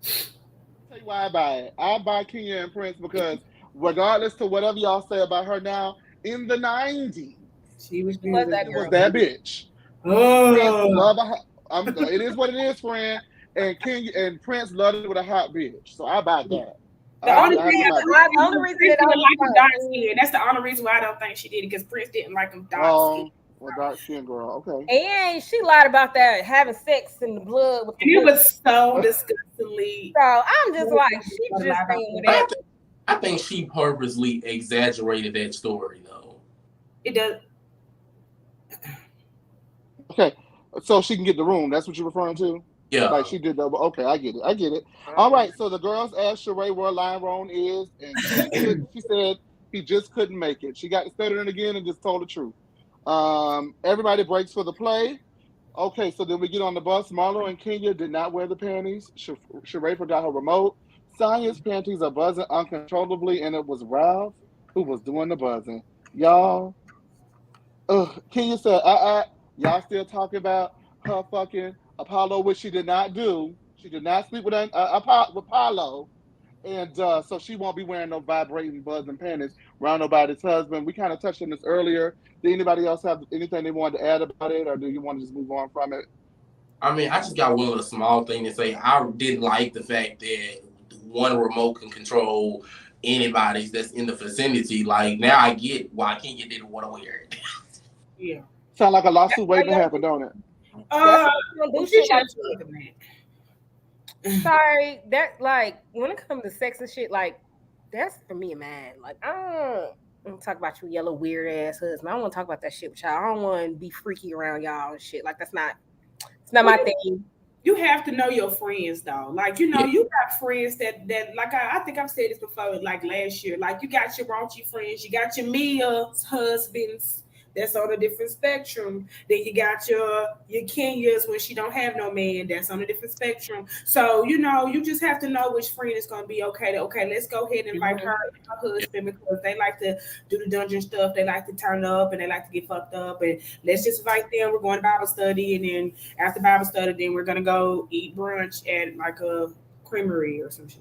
I'll tell you why I buy it. I buy Kenya and Prince because regardless to whatever y'all say about her now, in the 90s, she was that bitch. Oh. It is what it is, friend. And Kenya and Prince loved it with a hot bitch. So I buy that. The only reason that I like him dark skin. That's the only reason why I don't think she did it, because Prince didn't like him dark skin. Well, dark skin girl, okay. And she lied about that having sex in the blood. With it was so disgustingly. So I'm just like, she just saying whatever. I think she purposely exaggerated that story, though. It does. Okay, so she can get the room. That's what you're referring to? Yeah. Like she did double. Okay, I get it. All right, so the girls asked Sheree where Lyron is, and she said he just couldn't make it. She got to stuttering again and just told the truth. Everybody breaks for the play. Okay, so then we get on the bus. Marlo and Kenya did not wear the panties. Sheree forgot her remote. Sonia's panties are buzzing uncontrollably, and it was Ralph who was doing the buzzing. Y'all, Kenya said, y'all still talking about her fucking Apollo, which she did not do. She did not sleep with Apollo. And so she won't be wearing no vibrating buzzing panties around nobody's husband. We kind of touched on this earlier. Did anybody else have anything they wanted to add about it, or do you want to just move on from it? I mean, I just got one little small thing to say. I didn't like the fact that one remote can control anybody's that's in the vicinity. Like, now I get why Kenya didn't want to wear it. Yeah. Sound like a lawsuit waiting to happen, don't it? Sorry, that like when it comes to sex and shit, like that's for me, man. Like I don't talk about you yellow weird ass husband. I don't want to talk about that shit with y'all. I don't want to be freaky around y'all and shit. Like it's not my thing. you have to know your friends though. Like, you know, Yeah. you got friends that like I think I've said this before, like last year. Like you got your raunchy friends, you got your Mia's husbands that's on a different spectrum. Then you got your Kenya's when she don't have no man, that's on a different spectrum. So, you know, you just have to know which friend is gonna be okay. Okay, let's go ahead and invite her and her husband because they like to do the dungeon stuff, they like to turn up and they like to get fucked up. And let's just invite them. We're going to Bible study, and then after Bible study, then we're gonna go eat brunch at like a creamery or some shit.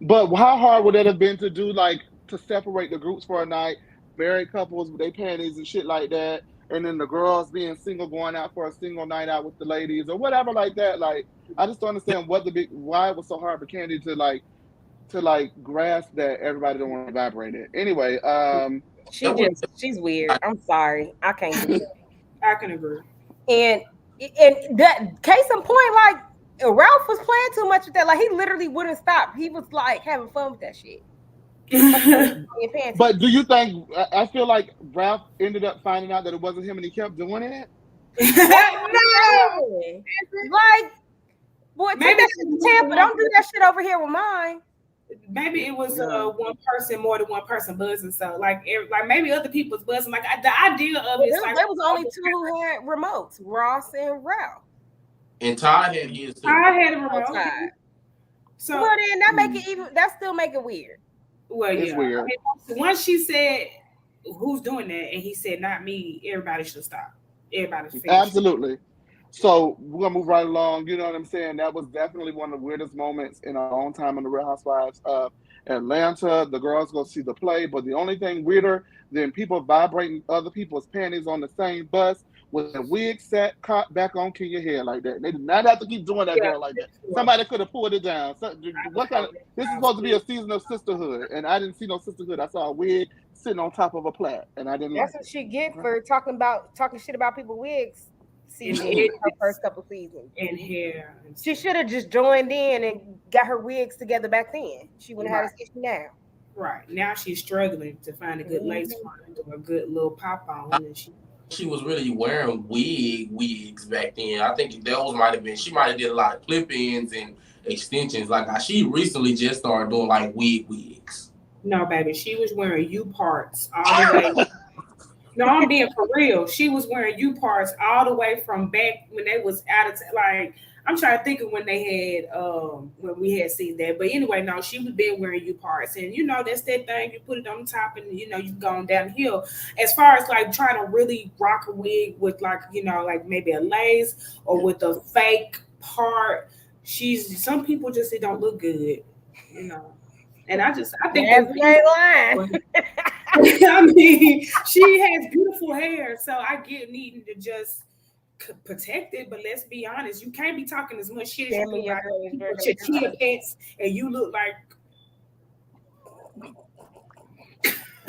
But how hard would it have been to do, like, to separate the groups for a night, married couples with their panties and shit like that, and then the girls being single going out for a single night out with the ladies or whatever like that? Like, I just don't understand why it was so hard for Candy to like grasp that everybody don't want to vibrate it. Anyway, She's weird. I'm sorry, I can't do it. I can agree. And that case in point, like Ralph was playing too much with that. Like he literally wouldn't stop. He was like having fun with that shit. But do you think? I feel like Ralph ended up finding out that it wasn't him, and he kept doing it. No, like boy, take that shit to Tampa. Don't do that shit over here with mine. Maybe it was one person, more than one person buzzing. So like maybe other people's buzzing. Like the idea of it, like there was only two who had remotes, Ross and Ralph. And Todd had his too. I had a remote. So well, then that still make it weird. Well, it's weird. I mean, once she said, "Who's doing that?" and he said, "Not me," everybody should stop. Everybody should. Absolutely. So we're gonna move right along. You know what I'm saying? That was definitely one of the weirdest moments in our own time on the Real Housewives of Atlanta. The girls go see the play, but the only thing weirder than people vibrating other people's panties on the same bus was a wig set caught back on Kenya's hair like that. They did not have to keep doing that girl like that. Somebody could have pulled it down. So, this is supposed to be a season of sisterhood, and I didn't see no sisterhood. I saw a wig sitting on top of a plait, and I didn't. That's what she get for talking shit about people's wigs. Her first couple seasons. And hair. She should have just joined in and got her wigs together back then. She wouldn't have had this issue now. Right. Now she's struggling to find a good lace front or a good little pop on. And she was really wearing wigs back then. I think she might have did a lot of clip-ins and extensions. Like she recently just started doing like wigs. No, baby. She was wearing U parts all the way. No, I'm being for real. She was wearing U parts all the way from back when they was out of like. I'm trying to think of when they had when we had seen that. But anyway, no, she was been wearing U parts, and you know that's that thing. You put it on top, and you know you've gone downhill. As far as like trying to really rock a wig with like like maybe a lace or with a fake part. Some people just it don't look good, And I think that's line. I mean, she has beautiful hair, so I get needing to just protect it. But let's be honest, you can't be talking as much shit as you do about your chia pets, and you look like.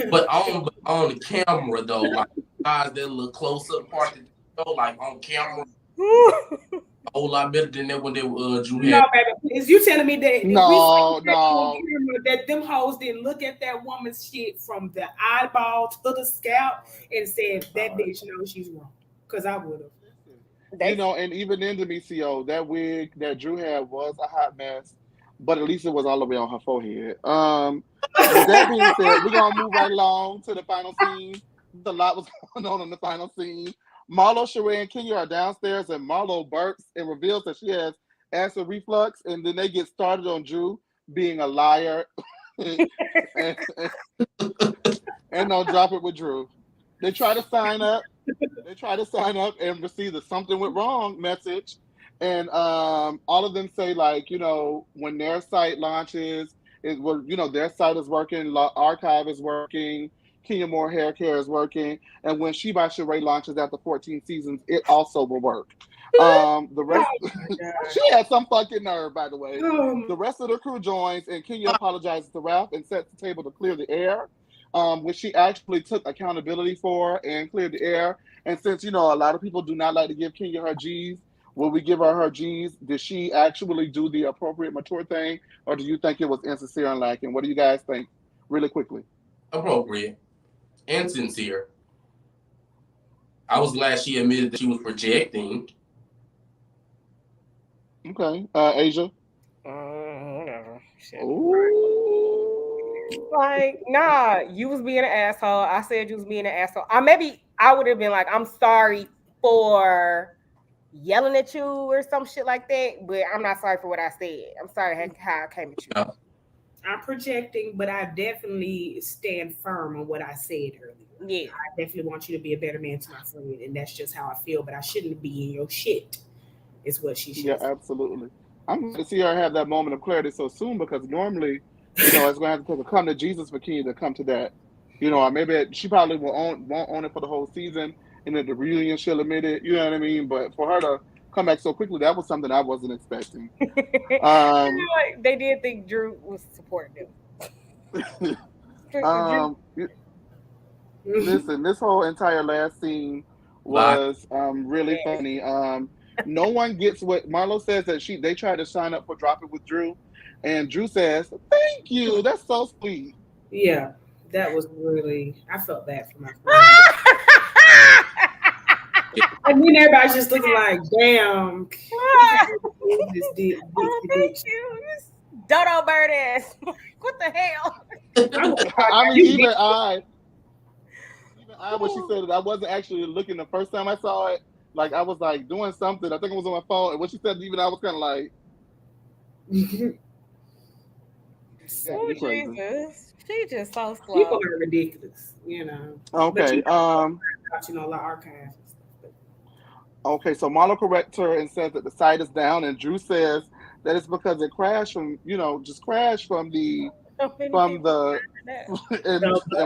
But on the camera though, like guys that look close up part of the show, like on camera. A whole lot better than that when they Drew had. No, baby, is you telling me that no, that them hoes didn't look at that woman's shit from the eyeball to the scalp and said that bitch knows she's wrong? Because I would have. And even in the MCO, that wig that Drew had was a hot mess, but at least it was all the way on her forehead. With that being said, we're gonna move right along to the final scene. A lot was going on in the final scene. Marlo, Sheree, and Kenya are downstairs, and Marlo burps and reveals that she has acid reflux, and then they get started on Drew being a liar and don't drop it with Drew. They try to sign up. And receive the something went wrong message, and all of them say like, when their site launches, their site is working, archive is working. Kenya Moore Hair Care is working, and when She by Sheree launches after 14 seasons, it also will work. The rest, she had some fucking nerve, by the way. The rest of the crew joins, and Kenya apologizes to Ralph and sets the table to clear the air, which she actually took accountability for and cleared the air. And since a lot of people do not like to give Kenya her G's, will we give her G's? Did she actually do the appropriate mature thing, or do you think it was insincere and lacking? What do you guys think, really quickly? Appropriate and sincere. I was glad she admitted that she was projecting. Okay. Asia. Whatever. Shit. Ooh. Like, nah, you was being an asshole. I said you was being an asshole. Maybe I would have been like, I'm sorry for yelling at you or some shit like that, but I'm not sorry for what I said. I'm sorry how I came at you. Yeah. I'm projecting, but I definitely stand firm on what I said earlier. Yeah. I definitely want you to be a better man to my friend, and that's just how I feel. But I shouldn't be in your shit. Is what she should Yeah, say. absolutely. I'm glad to see her have that moment of clarity so soon because normally, it's going to have to take a come to Jesus for Kenya to come to that. Or maybe she probably won't own it for the whole season, and at the reunion she'll admit it. You know what I mean? But for her to come back so quickly, that was something I wasn't expecting. Like, they did think Drew was supporting them. Listen, this whole entire last scene was really funny. No one gets what Marlo says that they tried to sign up for Drop It with Drew, and Drew says, "Thank you, that's so sweet." Yeah, that was really. I felt bad for my friend. I mean, everybody's just looking like, damn. This Thank you. Dodo bird ass. What the hell? I mean, even I, when she said it, I wasn't actually looking the first time I saw it. Like, I was like doing something. I think it was on my phone. And when she said it, even I was kind of like, Oh, Jesus. She just so slow. People are ridiculous, Okay. But a lot of archives and stuff. Okay, so Marlo corrects her and says that the site is down, and Drew says that it's because it crashed from, just crashed from the, and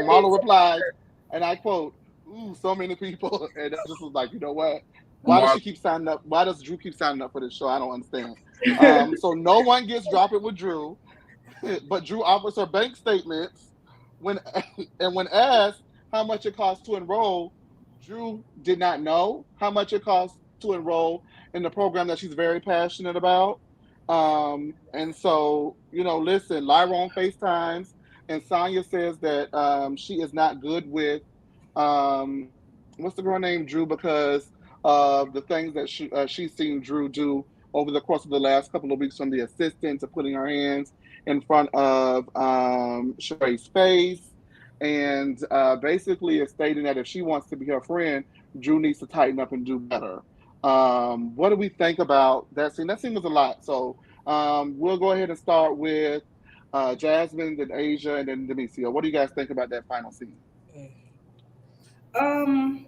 Marlo replies, and I quote, "Ooh, so many people," and I just was like, you know what? Why does she keep signing up? Why does Drew keep signing up for this show? I don't understand. So no one gets Drop It with Drew, but Drew offers her bank statements when asked how much it costs to enroll. Drew did not know how much it costs to enroll in the program that she's very passionate about. And so, listen, Lyron FaceTimes and Sonia says that she is not good with what's the girl named Drew because of the things that she's seen Drew do over the course of the last couple of weeks, from the assistant to putting her hands in front of Sheree's face, and basically is stating that if she wants to be her friend, Drew needs to tighten up and do better. What do we think about that scene? That scene was a lot. So we'll go ahead and start with Jasmine, then Asia, and then Demetria. What do you guys think about that final scene? I'm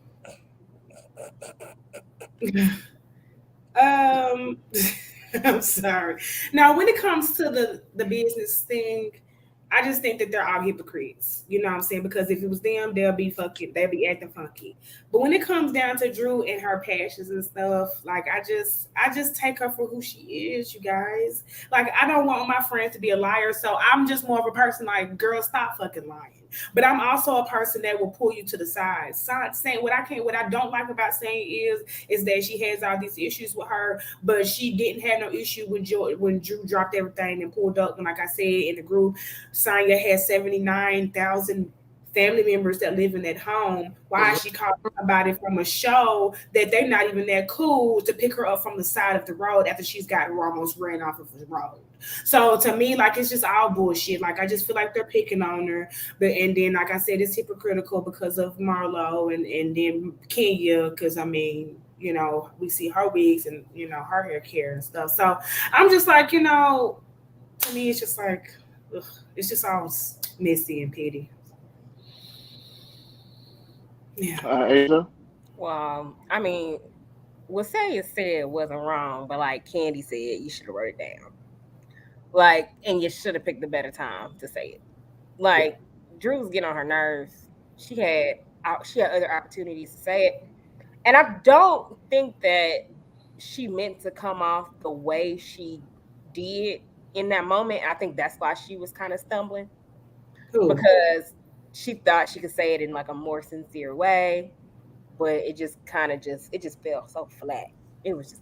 sorry. Now, when it comes to the business thing, I just think that they're all hypocrites. You know what I'm saying? Because if it was them, they'll be acting funky. But when it comes down to Drew and her passions and stuff, like I just take her for who she is, you guys. Like, I don't want my friend to be a liar. So I'm just more of a person like, girl, stop fucking lying. But I'm also a person that will pull you to the side. Saying what I don't like about saying is that she has all these issues with her, but she didn't have no issue when Drew dropped everything and pulled up. And like I said in the group, Sonia has 79,000 family members that live in that home. Why is she calling somebody from a show that they're not even that cool to pick her up from the side of the road after she's gotten almost ran off of the road? So to me, like, it's just all bullshit. Like, I just feel like they're picking on her. And then, like I said, it's hypocritical because of Marlo and then Kenya, because I mean, we see her wigs and her hair care and stuff. So I'm just like, to me, it's just like, ugh, it's just all messy and petty. Yeah. Asia? Well, I mean, what Celia said wasn't wrong, but like Candy said, you should have wrote it down. Like, and you should have picked a better time to say it. Like, Drew's getting on her nerves. She had other opportunities to say it. And I don't think that she meant to come off the way she did in that moment. I think that's why she was kind of stumbling. Ooh. Because she thought she could say it in like a more sincere way, but it just felt so flat. It was just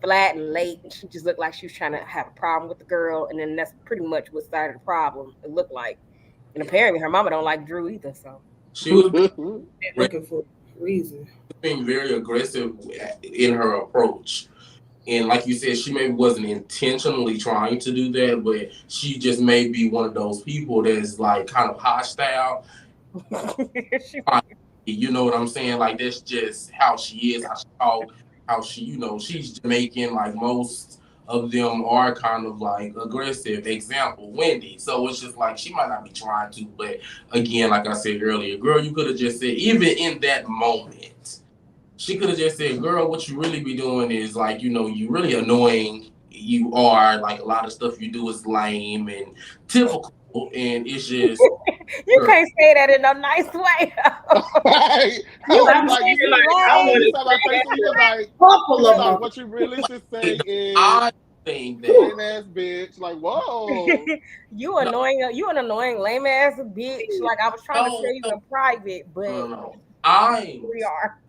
flat and late, and she just looked like she was trying to have a problem with the girl, and then that's pretty much what started the problem. It looked like, and apparently her mama don't like Drew either. So she was looking for a reason, being very aggressive in her approach. And like you said, she maybe wasn't intentionally trying to do that, but she just may be one of those people that's like kind of hostile. You know what I'm saying? Like that's just how she is, how she talk, how she, she's Jamaican. Like most of them are kind of like aggressive. Example, Wendy. So it's just like she might not be trying to, but again, like I said earlier, girl, you could have just said, even in that moment, she could have just said, girl, what you really be doing is like, you really annoying. You are like a lot of stuff you do is lame and typical, and it's just You can't say that in a nice way. Right. You I I'm was like, saying, you like, I see, want you to saw my face and you was like, couple of them. what you really should say is I think that lame ass bitch. Like, whoa. you annoying. You an annoying lame ass bitch. Like I was trying to tell you in private, but no. we are.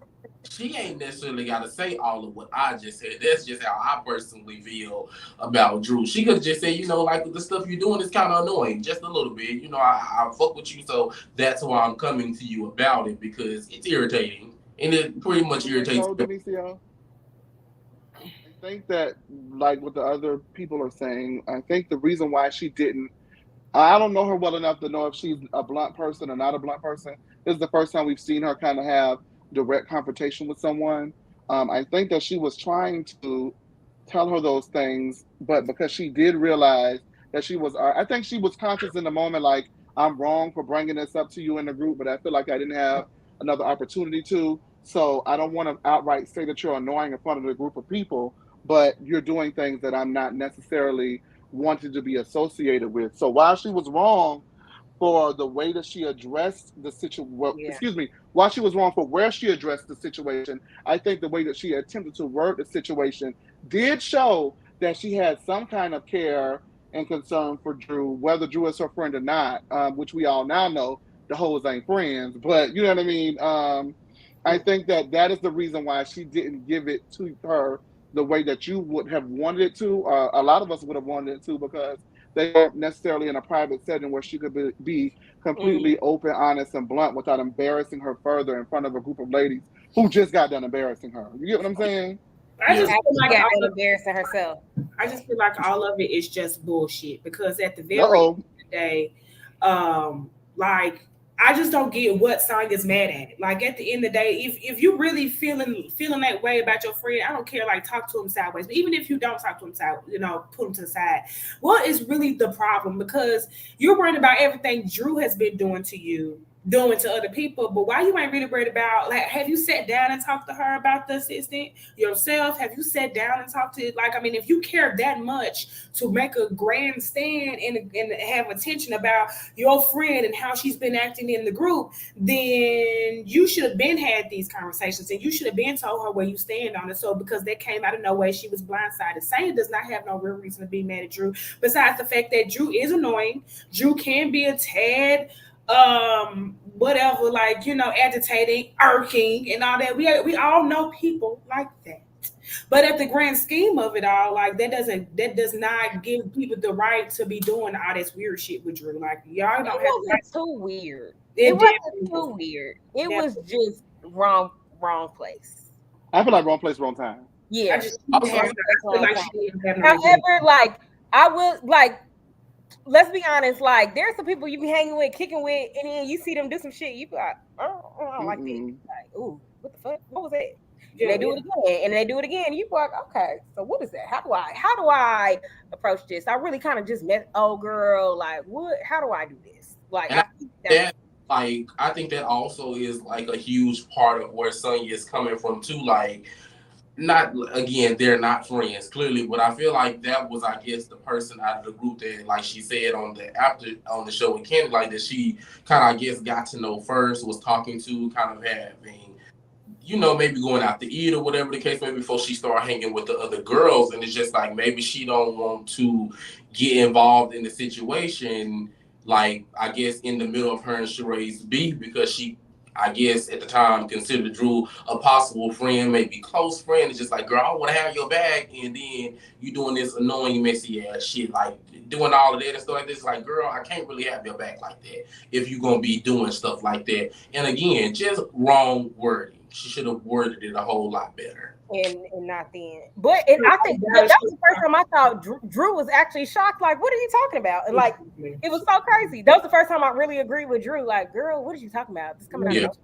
She ain't necessarily got to say all of what I just said. That's just how I personally feel about Drew. She could just say, like the stuff you're doing is kind of annoying, just a little bit. I fuck with you, so that's why I'm coming to you about it, because it's irritating, and it pretty much irritates. Denicio, I think that, like what the other people are saying, I think the reason why she didn't, I don't know her well enough to know if she's a blunt person or not a blunt person. This is the first time we've seen her kind of have direct confrontation with someone. I think that she was trying to tell her those things, but because she did realize that I think she was conscious in the moment, like, I'm wrong for bringing this up to you in the group, but I feel like I didn't have another opportunity to. So I don't want to outright say that you're annoying in front of the group of people, but you're doing things that I'm not necessarily wanted to be associated with. So while she was wrong for the way that she addressed the situation, while she was wrong for where she addressed the situation, I think the way that she attempted to word the situation did show that she had some kind of care and concern for Drew, whether Drew is her friend or not, which we all now know the hoes ain't friends, but you know what I mean? I think that is the reason why she didn't give it to her the way that you would have wanted it to. A lot of us would have wanted it to, because they weren't necessarily in a private setting where she could be completely open, honest, and blunt without embarrassing her further in front of a group of ladies who just got done embarrassing her. You get what I'm saying? I just feel like got embarrassing herself. I just feel like all of it is just bullshit, because at the very end of the day, like, I just don't get what Sonia's mad at. Like, at the end of the day, if you really feeling that way about your friend, I don't care. Like, talk to him sideways. But even if you don't talk to him put him to the side. What is really the problem? Because you're worried about everything Drew has been doing to you, doing to other people, but why you ain't really worried about, like, have you sat down and talked to her about the assistant yourself? Have you sat down and talked to, like, I mean, if you care that much to make a grandstand and have attention about your friend and how she's been acting in the group, then you should have been had these conversations, and you should have been told her where you stand on it. So because that came out of nowhere, she was blindsided. Sonia does not have no real reason to be mad at Drew, besides the fact that Drew is annoying. Drew can be a tad whatever, like, agitating, irking, and all that. We all know people like that. But at the grand scheme of it all, like, that does not give people the right to be doing all this weird shit with Drew. Like, y'all don't have to. Too weird. It wasn't too weird. It was just wrong place. I feel like wrong place, wrong time. Yeah. However, like, I will, like, let's be honest, like, there's some people you be hanging with, kicking with, and then you see them do some shit, you be like, oh, I don't like this. Like, ooh, what the fuck? What was that? And they do it again, and they do it again. You be like, okay, so what is that? How do I approach this? I really kind of just met old girl. Like, what? How do I do this? Like, I think that also is like a huge part of where Sonia is coming from too. Like, not, again, they're not friends clearly, but I feel like that was, I guess, the person out of the group that, like she said on the show with Kenny, like, that she kind of, I guess, got to know first, was talking to, kind of having, maybe going out to eat or whatever the case may be, before she started hanging with the other girls. And it's just like, maybe she don't want to get involved in the situation, like, I guess, in the middle of her and Sheree's beef, because she, I guess, at the time, considered Drew a possible friend, maybe close friend. It's just like, girl, I want to have your back, and then you doing this annoying, messy ass shit, like doing all of that and stuff like this. Like, girl, I can't really have your back like that if you're gonna be doing stuff like that. And again, just wrong wording. she should have worded it a whole lot better. And not then. But I think that was the first time I thought Drew was actually shocked. Like, what are you talking about? And like, it was so crazy. That was the first time I really agreed with Drew. Like, girl, what are you talking about? This coming out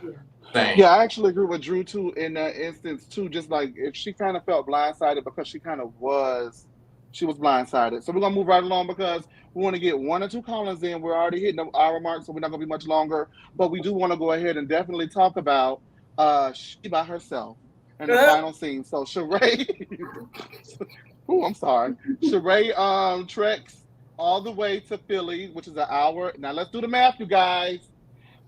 of Yeah, I actually agree with Drew too in that instance too. Just like if she kind of felt blindsided because she was blindsided. So we're gonna move right along because we want to get 1 or 2 callings in. We're already hitting the hour mark, so we're not gonna be much longer. But we do want to go ahead and definitely talk about she by herself and the final scene. So Sheree, I'm sorry, Sheree treks all the way to Philly, which is an hour. Now let's do the math, you guys.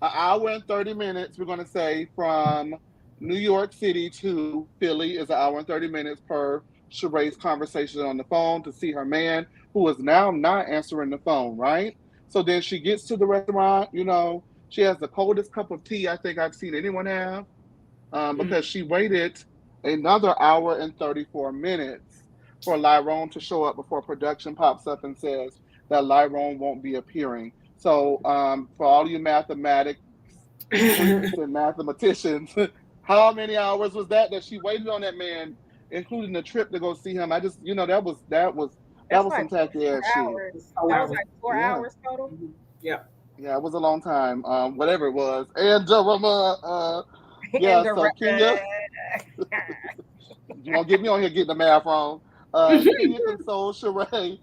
An hour and 30 minutes, we're going to say, from New York City to Philly is an hour and 30 minutes per Sheree's conversation on the phone to see her man, who is now not answering the phone, right? So then she gets to the restaurant, she has the coldest cup of tea I think I've seen anyone have because she waited another hour and 34 minutes for Lyron to show up before production pops up and says that Lyron won't be appearing. So for all you mathematics freaks and mathematicians, how many hours was that she waited on that man, including the trip to go see him? I just, that was some tacky ass shit. That was like 4 hours total. Yeah. Yeah, it was a long time. Whatever it was. And so Kenya, you won't get me on here getting the math wrong. Kenya consoles Sheree,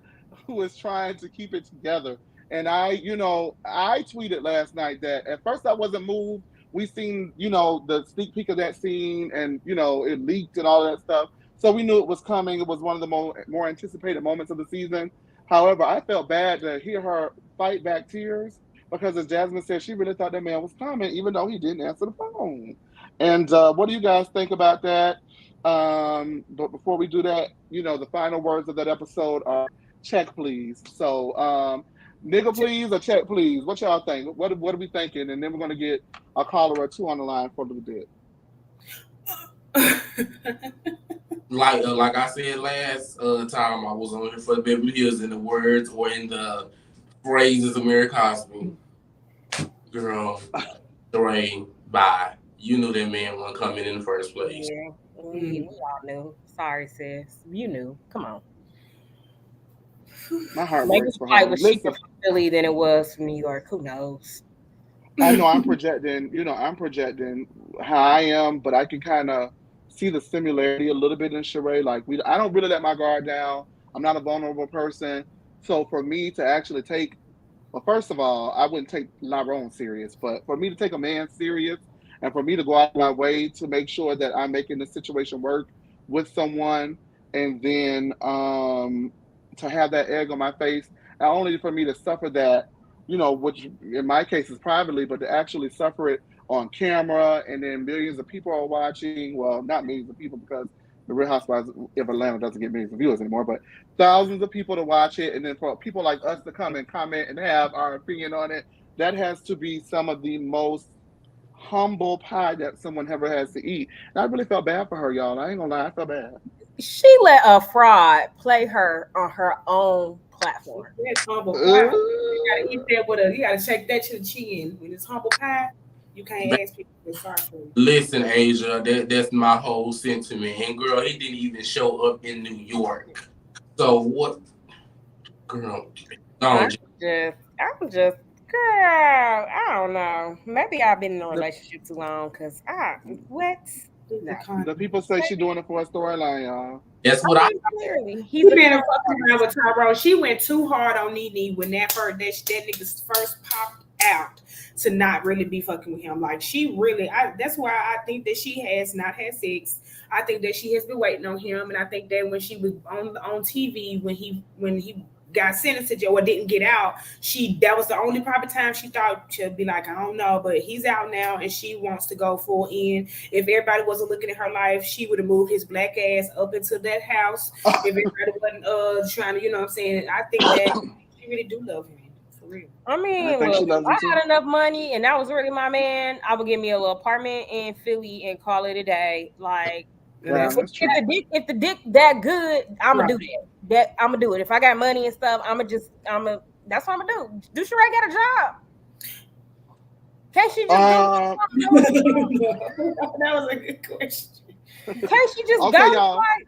who is trying to keep it together. And I tweeted last night that at first I wasn't moved. We seen, the sneak peek of that scene and, it leaked and all that stuff. So we knew it was coming. It was one of the more anticipated moments of the season. However, I felt bad to hear her fight back tears because as Jasmine said, she really thought that man was coming, even though he didn't answer the phone. And what do you guys think about that? But before we do that, the final words of that episode are check, please. So, nigga, please, or check, please. What y'all think? What are we thinking? And then we're going to get a caller or 2 on the line for a little bit. Like I said last time I was on here for the Beverly Hills, in the words or in the phrases of Mary Cosby, girl, Sheree, bye. You knew that man wasn't coming in the first place. Yeah, we all knew. Sorry, sis. You knew. Come on. My heart Maybe breaks for it her. was cheaper from Philly than it was from New York. Who knows? I know I'm projecting how I am, but I can kind of see the similarity a little bit in Sheree. Like I don't really let my guard down. I'm not a vulnerable person. So for me to actually well, first of all, I wouldn't take Lyron serious, but for me to take a man serious and for me to go out of my way to make sure that I'm making the situation work with someone and then to have that egg on my face, not only for me to suffer that, which in my case is privately, but to actually suffer it on camera and then millions of people are watching. Well, not millions of people because the Real Housewives of Atlanta doesn't get millions of viewers anymore, but thousands of people to watch it. And then for people like us to come and comment and have our opinion on it, that has to be some of the most humble pie that someone ever has to eat. And I really felt bad for her, y'all. I ain't gonna lie, I felt bad. She let a fraud play her on her own platform. That's humble pie. You gotta eat that you gotta shake that to the chin. When it's humble pie, you can't ask people to sorry for you. Listen, Asia, that's my whole sentiment. And girl, he didn't even show up in New York. So what, girl? I'm just, girl, I don't know. Maybe I've been in a relationship too long because what? No. The people say she's doing it for a storyline, y'all. That's what He's been fucking around with Tyrone. She went too hard on Nene when that nigga's first popped out to not really be fucking with him. Like she really, that's why I think that she has not had sex. I think that she has been waiting on him, and I think that when she was on TV when he got sentenced to jail or didn't get out, that was the only probably time she thought she'd be like, I don't know, but he's out now and she wants to go full in. If everybody wasn't looking at her life, she would have moved his black ass up into that house. If everybody wasn't trying to, what I'm saying, I think that she really do love him. For real. I mean, look, if I had enough money and that was really my man, I would give me a little apartment in Philly and call it a day. Like, if the dick that good, I'ma do that. I'ma do it. If I got money and stuff, that's what I'm gonna do. Do Sheree got a job? Can't she just go? That was a good question. Can't she just Okay, go? y'all. Like,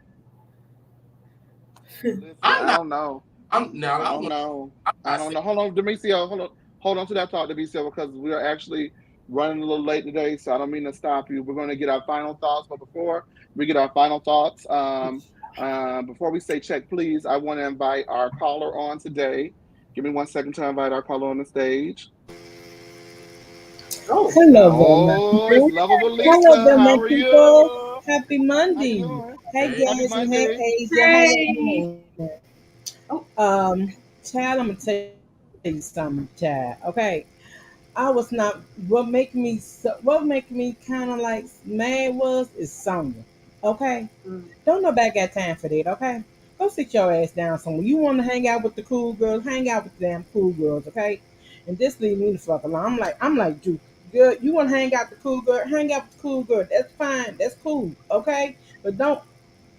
Listen, I'm I not. don't know. I'm now. I don't know. I I don't said, know. Hold on, Demetrio. Hold on to that thought, Demetrio, because we are actually running a little late today, so I don't mean to stop you. We're going to get our final thoughts, but before we get our final thoughts, before we say check, please, I want to invite our caller on today. Give me 1 second to invite our caller on the stage. Oh, Hello there, my Oh, it's people. lovable Hello Lisa. there, How my are people. you? Happy How you Monday. doing? Hey, hey, Happy guys, and hey, Monday. Asia. How y'all hey. doing? Oh, Child, I'm gonna tell you something, child. Okay, I was not. What make me kind of like mad is Sonya. Okay, mm, don't nobody got time for that. Okay, go sit your ass down somewhere. You want to hang out with the cool girls? Hang out with the damn cool girls. Okay, and just leave me the fuck alone. I'm like, dude, good. You want to hang out with the cool girl? Hang out with the cool girl. That's fine. That's cool. Okay, but don't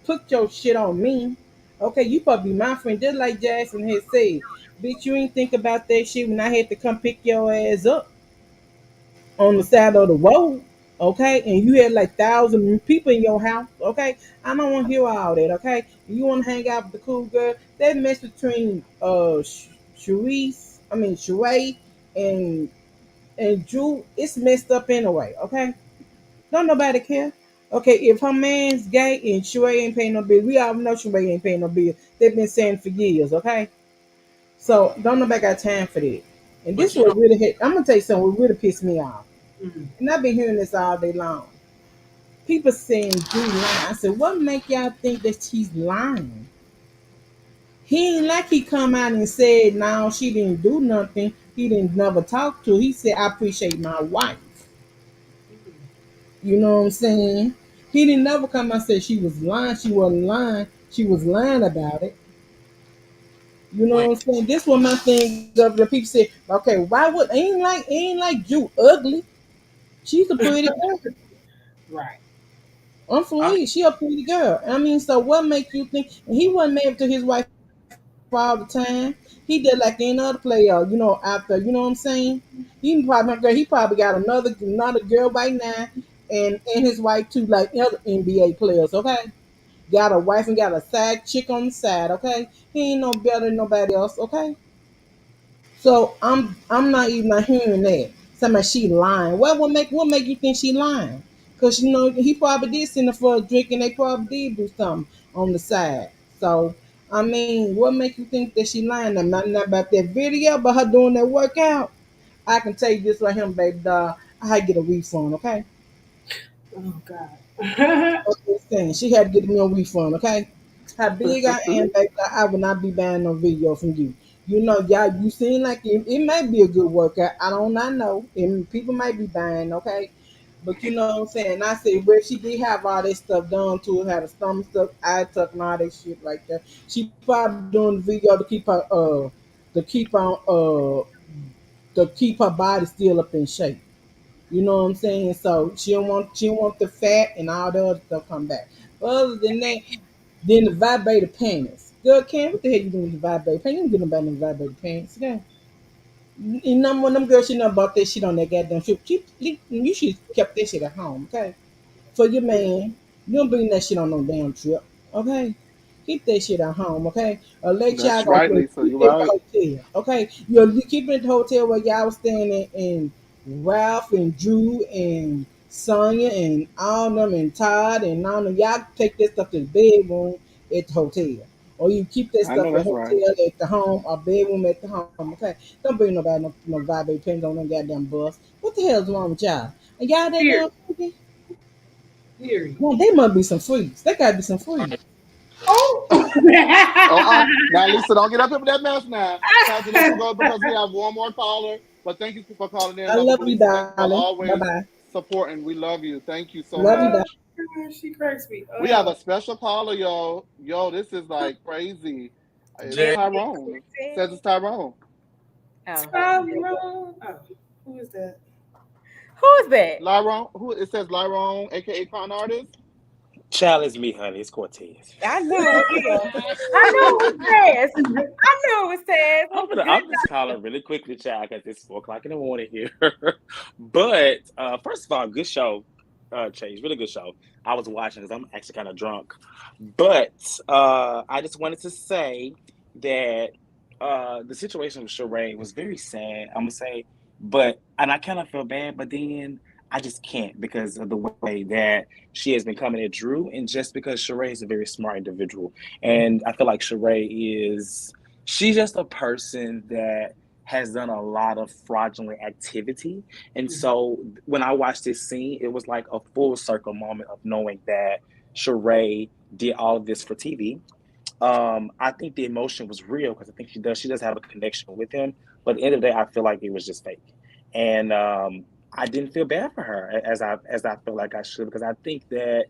put your shit on me. Okay, you probably be my friend, just like Jackson had said. Bitch, you ain't think about that shit when I had to come pick your ass up on the side of the road. Okay, and you had like 1,000 people in your house. Okay, I don't want to hear all that. Okay, you want to hang out with the cool girl? That mess between Sheree and Drew, it's messed up anyway. Okay, don't nobody care. Okay, if her man's gay and Sheree ain't paying no bill, we all know Sheree ain't paying no bill. They've been saying for years. Okay, so don't nobody got time for that. And this but you know, what really hit. I'm gonna tell you something. What really pissed me off. mm. And I've been hearing this all day long. People saying Drew lying. I said, what make y'all think that she's lying? He ain't like he come out and said, no, she didn't do nothing. He didn't never talk to her. He said, I appreciate my wife. You know what I'm saying? He didn't never come out and say she was lying. She wasn't lying. She was lying about it. You know when what I'm saying? This was my thing of the people say, okay, why would ain't like Drew ugly? She's a pretty girl. Right. I'm for I real. She a pretty girl. I mean, so what make you think? And he wasn't married to his wife all the time. He did like any other player, after, you know what I'm saying? He probably got another girl right now, and his wife too, like other NBA players. Okay, got a wife and got a side chick on the side. Okay, he ain't no better than nobody else. Okay, so I'm not even not hearing that. Somebody she lying. What make you think she lying? Cause he probably did send her for a drink and they probably did do something on the side. So I mean, what make you think that she lying? I'm not about that video, but her doing that workout. I can tell you this right here, baby doll. I get a refund, okay? Oh God. Okay, saying she had to get me a refund, okay? How big I am, baby, I will not be buying no video from you. Y'all, you seem like it might be a good workout. I don't not know. And people might be buying, okay? But you know what I'm saying? I said where she did have all that stuff done to her, had a stomach stuff, eye tuck and all that shit right there. She probably doing the video to keep her body still up in shape. You know what I'm saying? So she don't want the fat and all the other stuff come back. But other than that, then the vibrator pants. Girl, Cam, what the hell you doing with the vibrator pants? You don't get nobody no vibrator pants. Okay? And number one, them girls, she know about that shit on that goddamn shit. You should kept that shit at home, okay? For your man, you don't bring that shit on no damn trip, okay? Keep that shit at home, okay? Or let y'all That's go right, to Lisa. keep You're it at the right. hotel, okay? You keep it at the hotel where y'all was staying in Ralph and Drew and Sonia and all them and Todd and all them. Y'all take that stuff to the bedroom at the hotel. Or you keep that I stuff know at that's right. hotel at the home or bedroom at the home, okay? Don't bring nobody no vibrate pins on them goddamn bus. What the hell's wrong with y'all? And y'all that Period. damn freaky? Period. Well, they must be some freaks. They gotta be some freaks. Oh. Now, Lisa, don't get up here with that mess now. Have to let you go because we have one more caller. But thank you for calling in, I love lovable you, Lisa. Thank you for darling. Bye always bye. supporting. We love you. Thank you so Love you, Oh, darling. much. she cracks me We have up. a special caller, yo. Yo, this is like crazy. It's Jay, Tyrone. Says it's Tyrone. Oh, Tyrone. Oh, who is that? who is that? Lyron, who it says Lyron, aka Con Artist. Child, it's me, honey. It's Cortez. I knew it was him. I knew it was Taz. I knew it was Taz. I'm just calling really quickly, child, because it's 4:00 in the morning here. But first of all, good show, Chase. Really good show. I was watching because I'm actually kind of drunk. But I just wanted to say that the situation with Sheree was very sad, I'm gonna say. And I kind of feel bad, but then I just can't because of the way that she has been coming at Drew, and just because Sheree is a very smart individual, and I feel like she's just a person that has done a lot of fraudulent activity, and so when I watched this scene, it was like a full circle moment of knowing that Sheree did all of this for TV. I think the emotion was real because I think she does have a connection with him, but at the end of the day, I feel like it was just fake, and I didn't feel bad for her as I feel like I should, because I think that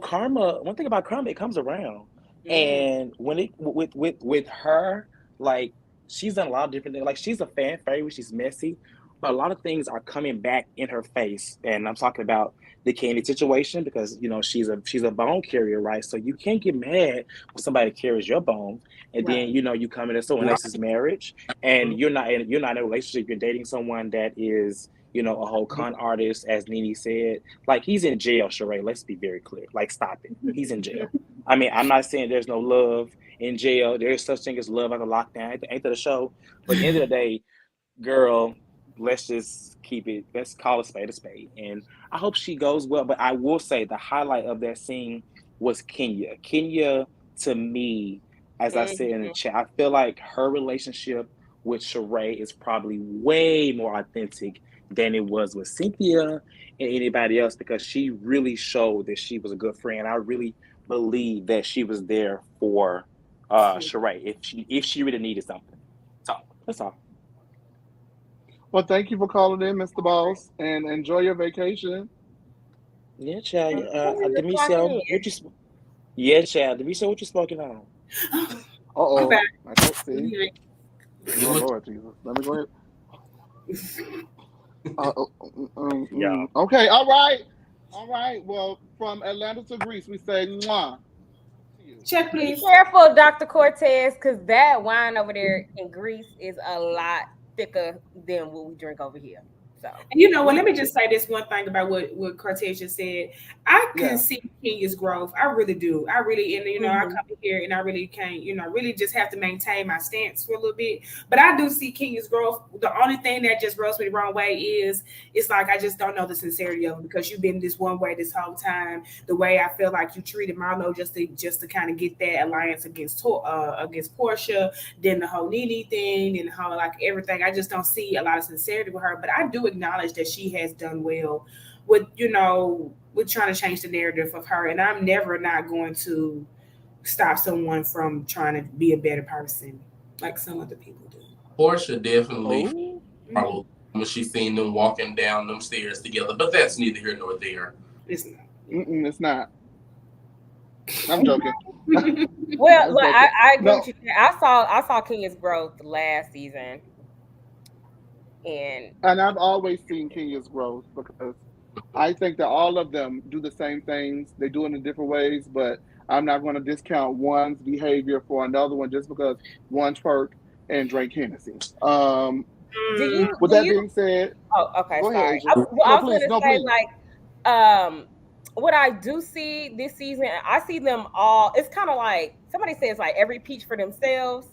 karma. One thing about karma, it comes around, and when it with her, like she's done a lot of different things. Like she's a fan favorite, she's messy, but a lot of things are coming back in her face, and I'm talking about the Candy situation because she's a bone carrier, right? So you can't get mad when somebody carries your bone, and then you come into someone else's marriage, and you're not in a relationship. You're dating someone that is a whole con artist, as Nene said. Like he's in jail, Sheree. Let's be very clear. Like stop it. He's in jail. I mean, I'm not saying there's no love in jail. There's such thing as love under lockdown. Ain't that a show? But at the end of the day, girl, let's just keep it. Let's call a spade a spade. And I hope she goes well. But I will say the highlight of that scene was Kenya. Kenya, to me, as I said in the chat, I feel like her relationship with Sheree is probably way more authentic than it was with Cynthia and anybody else, because she really showed that she was a good friend. I really believe that she was there for Sheree if she really needed something. So that's all. Well, thank you for calling in, Mr. Boss, and enjoy your vacation. Yeah, child. Demisha, Yeah, child. Demisha, what you smoking on? Uh-oh. I can't see. Oh, Lord Jesus. Let me go ahead. Yeah. Okay, all right. Well, from Atlanta to Greece, we say mwah. Check, Be please. careful, Dr. Cortez, because that wine over there in Greece is a lot thicker than what we drink over here. So, and you know what? Let me just say this one thing about what Cortez just said. I can see Kenya's growth. I really do. I really, and I come in here and I really can't, really just have to maintain my stance for a little bit. But I do see Kenya's growth. The only thing that just rubs me the wrong way is it's like I just don't know the sincerity of it, because you've been this one way this whole time. The way I feel like you treated Marlo just to kind of get that alliance against Portia, then the whole Nene thing, and the whole like everything. I just don't see a lot of sincerity with her. But I do acknowledge that she has done well with trying to change the narrative of her, and I'm never not going to stop someone from trying to be a better person like some other people do. Portia definitely when she seen them walking down them stairs together, but that's neither here nor there. It's not. It's not. I'm joking. Well, look, I agree with you. I saw Kenya's growth last season. And I've always seen Kenya's growth, because I think that all of them do the same things. They do it in different ways, but I'm not going to discount one's behavior for another one just because one twerk and drank Hennessy. With that being said, okay, go sorry. ahead, I was going to say, like, what I do see this season, I see them all. It's kind of like somebody says, like every peach for themselves.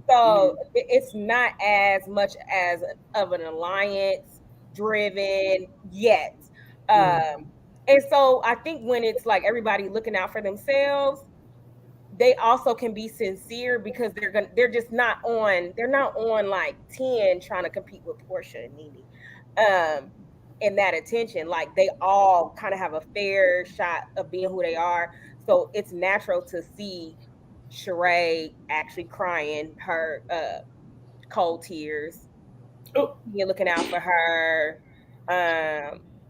So it's not as much as of an alliance driven yet. And so I think when it's like everybody looking out for themselves, they also can be sincere, because they're just not on. They're not on like 10 trying to compete with Portia and Nene. In that attention, like they all kind of have a fair shot of being who they are. So it's natural to see Sheree actually crying her cold tears. You're looking out for her.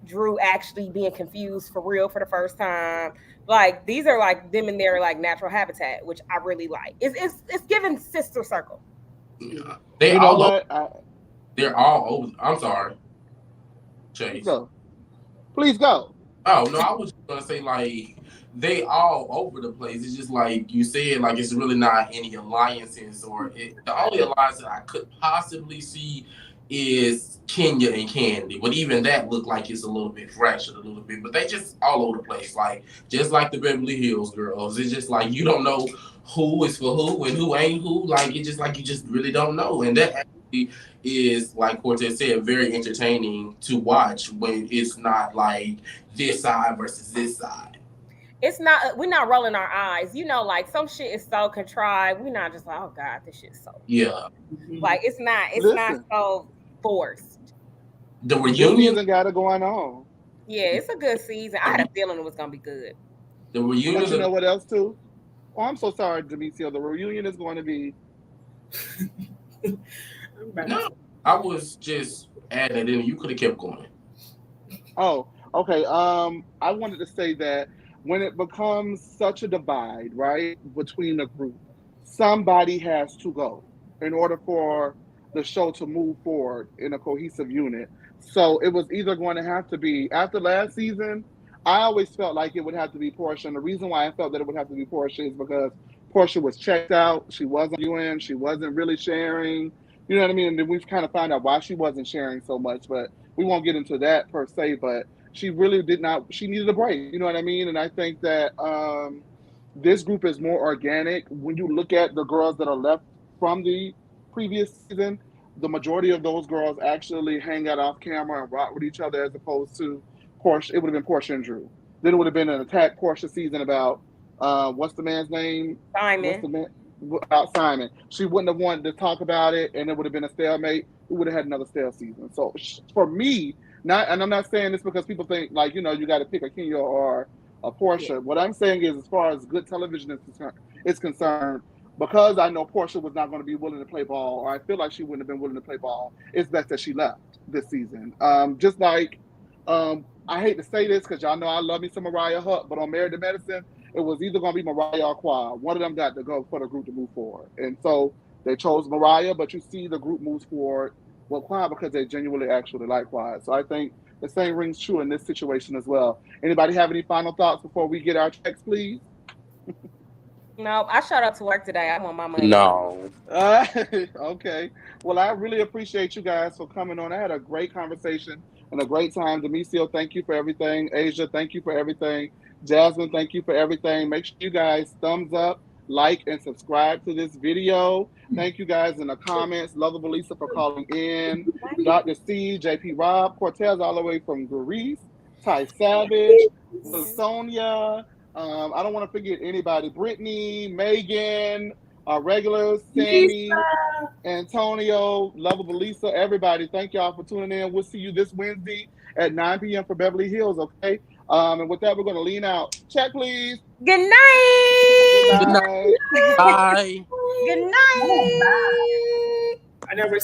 Drew actually being confused for real for the first time. Like these are like them in their like natural habitat, which I really like. It's giving sister circle. They're all over. I'm sorry, Chase. Please go. Oh no, I was just gonna say like they all over the place. It's just like you said, like it's really not any alliances the only alliance that I could possibly see is Kenya and Candy. But even that looked like it's a little bit fractured a little bit. But they just all over the place. Like just like the Beverly Hills girls. It's just like you don't know who is for who and who ain't who. Like it's just like you just really don't know. And that actually is, like Cortez said, very entertaining to watch when it's not like this side versus this side. It's not, we're not rolling our eyes. You know, like some shit is so contrived. We're not just like, oh God, this shit's so Yeah. like it's not so forced. The reunion got it going on. Yeah, it's a good season. I had a feeling it was gonna be good. The reunion. But you know what else too? Oh, I'm so sorry, Demetrio. The reunion is going to be. No, I was just adding it in. You could have kept going. Oh, okay. I wanted to say that when it becomes such a divide, right, between the group, somebody has to go in order for the show to move forward in a cohesive unit. So it was either going to have to be after last season. I always felt like it would have to be Portia, and the reason why I felt that it would have to be Portia is because Portia was checked out. She wasn't doing. She wasn't really sharing. You know what I mean? And then we've kind of found out why she wasn't sharing so much, but we won't get into that per se. But she really did not. She needed a break. You know what I mean? And I think that this group is more organic. When you look at the girls that are left from the previous season, the majority of those girls actually hang out off camera and rock with each other, as opposed to Portia. It would have been Portia and Drew. Then it would have been an attack Portia season about what's the man's name? Simon. What's the man? About Simon. She wouldn't have wanted to talk about it, and it would have been a stalemate. We would have had another stale season. So for me, and I'm not saying this because people think like, you know, you got to pick a Kenya or a Portia. Yeah. What I'm saying is, as far as good television is concerned, because I know Portia was not going to be willing to play ball, or I feel like she wouldn't have been willing to play ball, it's best that she left this season. Just like, I hate to say this because y'all know I love me some Mariah Hutt, but on Married to Medicine, it was either going to be Mariah or Quad. One of them got to go for the group to move forward. And so they chose Mariah, but you see the group moves forward with Quad because they genuinely actually like Quad. So I think the same rings true in this situation as well. Anybody have any final thoughts before we get our checks, please? No, I showed up to work today. I want my money. No. Okay. Well, I really appreciate you guys for coming on. I had a great conversation and a great time. Demetrio, thank you for everything. Asia, thank you for everything. Jasmine, thank you for everything. Make sure you guys thumbs up, like, and subscribe to this video. Thank you guys in the comments. Lovable Lisa for calling in. Dr. C, JP Rob, Cortez all the way from Greece, Ty Savage, Sonia. I don't want to forget anybody. Brittany, Megan, our regulars, Sammy, Antonio, Lovable Lisa, everybody. Thank y'all for tuning in. We'll see you this Wednesday at 9 p.m. for Beverly Hills, okay? And with that, we're going to lean out. Check, please. Good night. Good night. Bye. Good night. I never